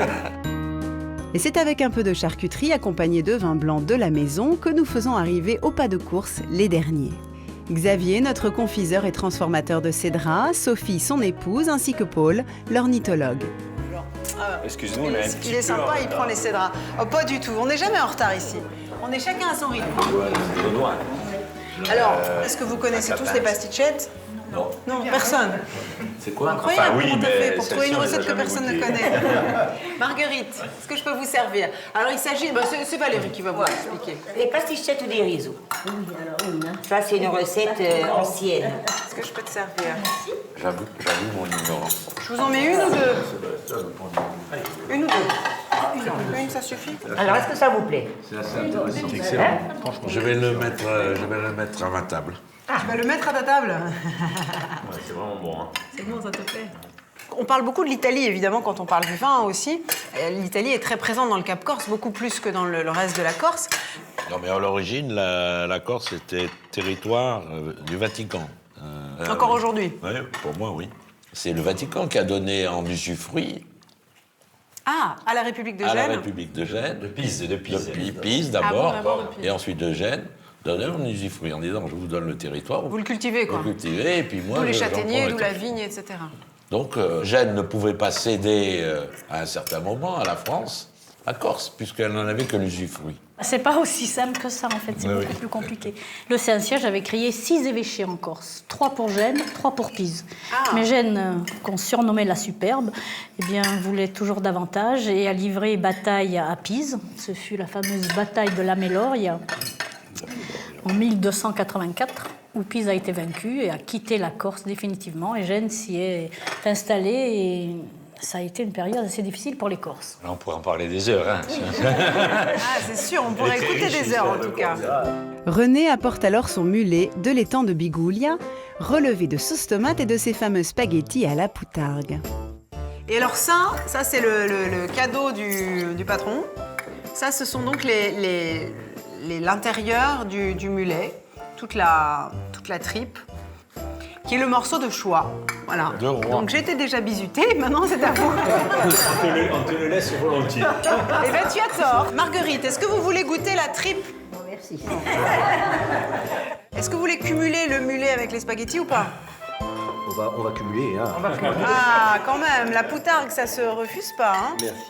Et c'est avec un peu de charcuterie accompagné de vin blanc de la maison que nous faisons arriver au pas de course les derniers. Xavier, notre confiseur et transformateur de cédra, Sophie, son épouse, ainsi que Paul, l'ornithologue. Excuse-nous, il est sympa, il prend les cédras. Oh, pas du tout, on n'est jamais en retard ici. On est chacun à son rythme. Alors, est-ce que vous connaissez tous les pastichettes? Non. Non, personne. C'est quoi? Incroyable, comment t'as fait pour trouver une recette que personne ne connaît. Marguerite, est-ce que je peux vous servir? Alors il s'agit, c'est Valérie qui va vous expliquer. Les pastichettes des risotto. Oui, alors une. Ça, c'est une recette ancienne. Est-ce que je peux te servir? J'avoue mon ignorance. Je vous en mets une ou deux? Une ou deux? Une, ça suffit? Alors, est-ce que ça vous plaît? C'est assez intéressant. C'est excellent. Franchement, je vais le mettre à ma table. Tu vas le mettre à ta table? Ouais, c'est vraiment bon. Hein. C'est bon, ça te plaît? On parle beaucoup de l'Italie, évidemment, quand on parle du vin aussi. L'Italie est très présente dans le Cap Corse, beaucoup plus que dans le reste de la Corse. Non, mais à l'origine, la Corse était territoire du Vatican. Encore aujourd'hui? Oui, pour moi, oui. C'est le Vatican qui a donné en usufruit à la République de Gênes. À la République de Gênes. De Pise d'abord, d'abord de Pise. et ensuite de Gênes. Donner en usufruit en disant je vous donne le territoire. Vous le cultivez, quoi. Vous le cultivez, et puis moi. D'où les châtaigniers, d'où la vigne, etc. Donc Gênes ne pouvait pas céder à un certain moment à la France, à Corse, puisqu'elle n'en avait que l'usufruit. C'est pas aussi simple que ça, en fait, c'est beaucoup plus compliqué. Le Saint-Siège avait créé 6 évêchés en Corse, 3 pour Gênes, 3 pour Pise. Mais Gênes, qu'on surnommait la superbe, eh bien, voulait toujours davantage et a livré bataille à Pise. Ce fut la fameuse bataille de la Méloria en 1284, où Pise a été vaincue et a quitté la Corse définitivement. Et Gênes s'y est installée et ça a été une période assez difficile pour les Corses. Là, on pourrait en parler des heures. Hein. C'est sûr, on pourrait écouter des heures en tout cas. René apporte alors son mulet de l'étang de Biguglia, relevé de sauce tomate et de ses fameux spaghettis à la poutargue. Et alors ça c'est le cadeau du patron. Ça, ce sont donc l'intérieur du mulet, toute la tripe, qui est le morceau de choix. Voilà. Donc j'étais déjà bisutée, maintenant c'est à vous. On te le laisse volontiers. Eh bien, tu as tort. Marguerite, est-ce que vous voulez goûter la tripe? Non, merci. Est-ce que vous voulez cumuler le mulet avec les spaghettis ou pas? On va cumuler, hein. Ah, quand même, la poutargue, ça se refuse pas, hein? Merci.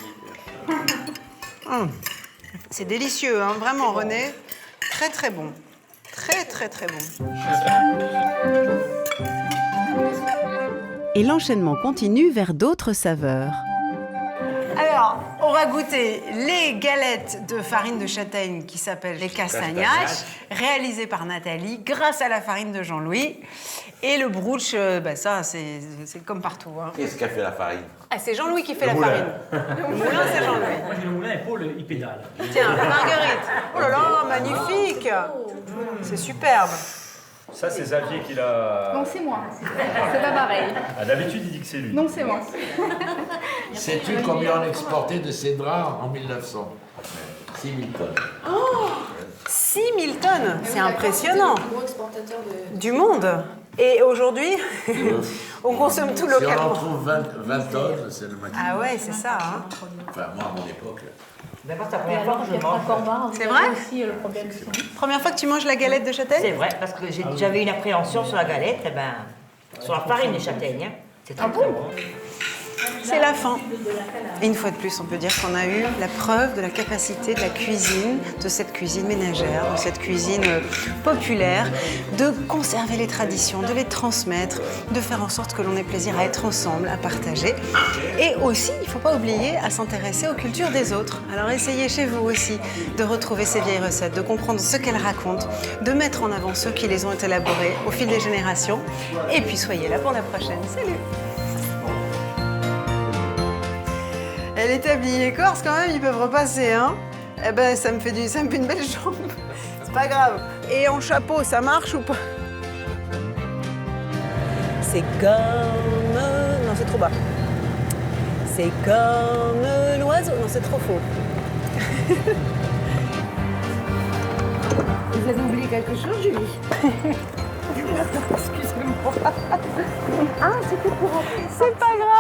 C'est délicieux, hein, vraiment, René. Très, très bon. Très, très, très bon. Et l'enchaînement continue vers d'autres saveurs. Alors, on va goûter les galettes de farine de châtaigne qui s'appellent les castagnaches, réalisées par Nathalie grâce à la farine de Jean-Louis. Et le brooch, ça, c'est comme partout. Hein. Qu'est-ce qu'a fait la farine? C'est Jean-Louis qui fait la farine. Le moulin, c'est Jean-Louis. Moi, j'ai le moulin et Paul, il pédale. Tiens, Marguerite. Oh là là, magnifique. C'est superbe. Ça, c'est Xavier qui l'a... Non, c'est moi. C'est pas pareil. D'habitude, il dit que c'est lui. Non, c'est moi. Sais-tu combien on exportait de cédra en 1900? 6 000 tonnes. Oh, 6000 tonnes, c'est impressionnant. Le plus gros exportateur Du monde. Et aujourd'hui, on consomme tout localement. Si on en trouve 20 tonnes, c'est le maximum. Ah ouais, c'est ça. Hein. Enfin, moi, à mon époque. D'abord, c'est la première fois que je mange. C'est vrai aussi le problème. Première fois que tu manges la galette de châtaigne? C'est vrai, parce que j'avais une appréhension sur la galette, eh ben, sur la farine de châtaigne. Hein. C'est très, très bon. C'est la fin. Et une fois de plus, on peut dire qu'on a eu la preuve de la capacité de la cuisine, de cette cuisine ménagère, de cette cuisine populaire, de conserver les traditions, de les transmettre, de faire en sorte que l'on ait plaisir à être ensemble, à partager. Et aussi, il ne faut pas oublier à s'intéresser aux cultures des autres. Alors essayez chez vous aussi de retrouver ces vieilles recettes, de comprendre ce qu'elles racontent, de mettre en avant ceux qui les ont élaborées au fil des générations. Et puis soyez là pour la prochaine. Salut! Elle est habillée corse quand même, ils peuvent repasser, hein. Eh ben, ça me fait une belle jambe. C'est pas grave. Et en chapeau, ça marche ou pas? C'est comme... Non, c'est trop bas. C'est comme l'oiseau. Non, c'est trop faux. Vous avez oublié quelque chose, Julie? Excusez-moi. Ah, c'était pour rentrer. C'est pas grave.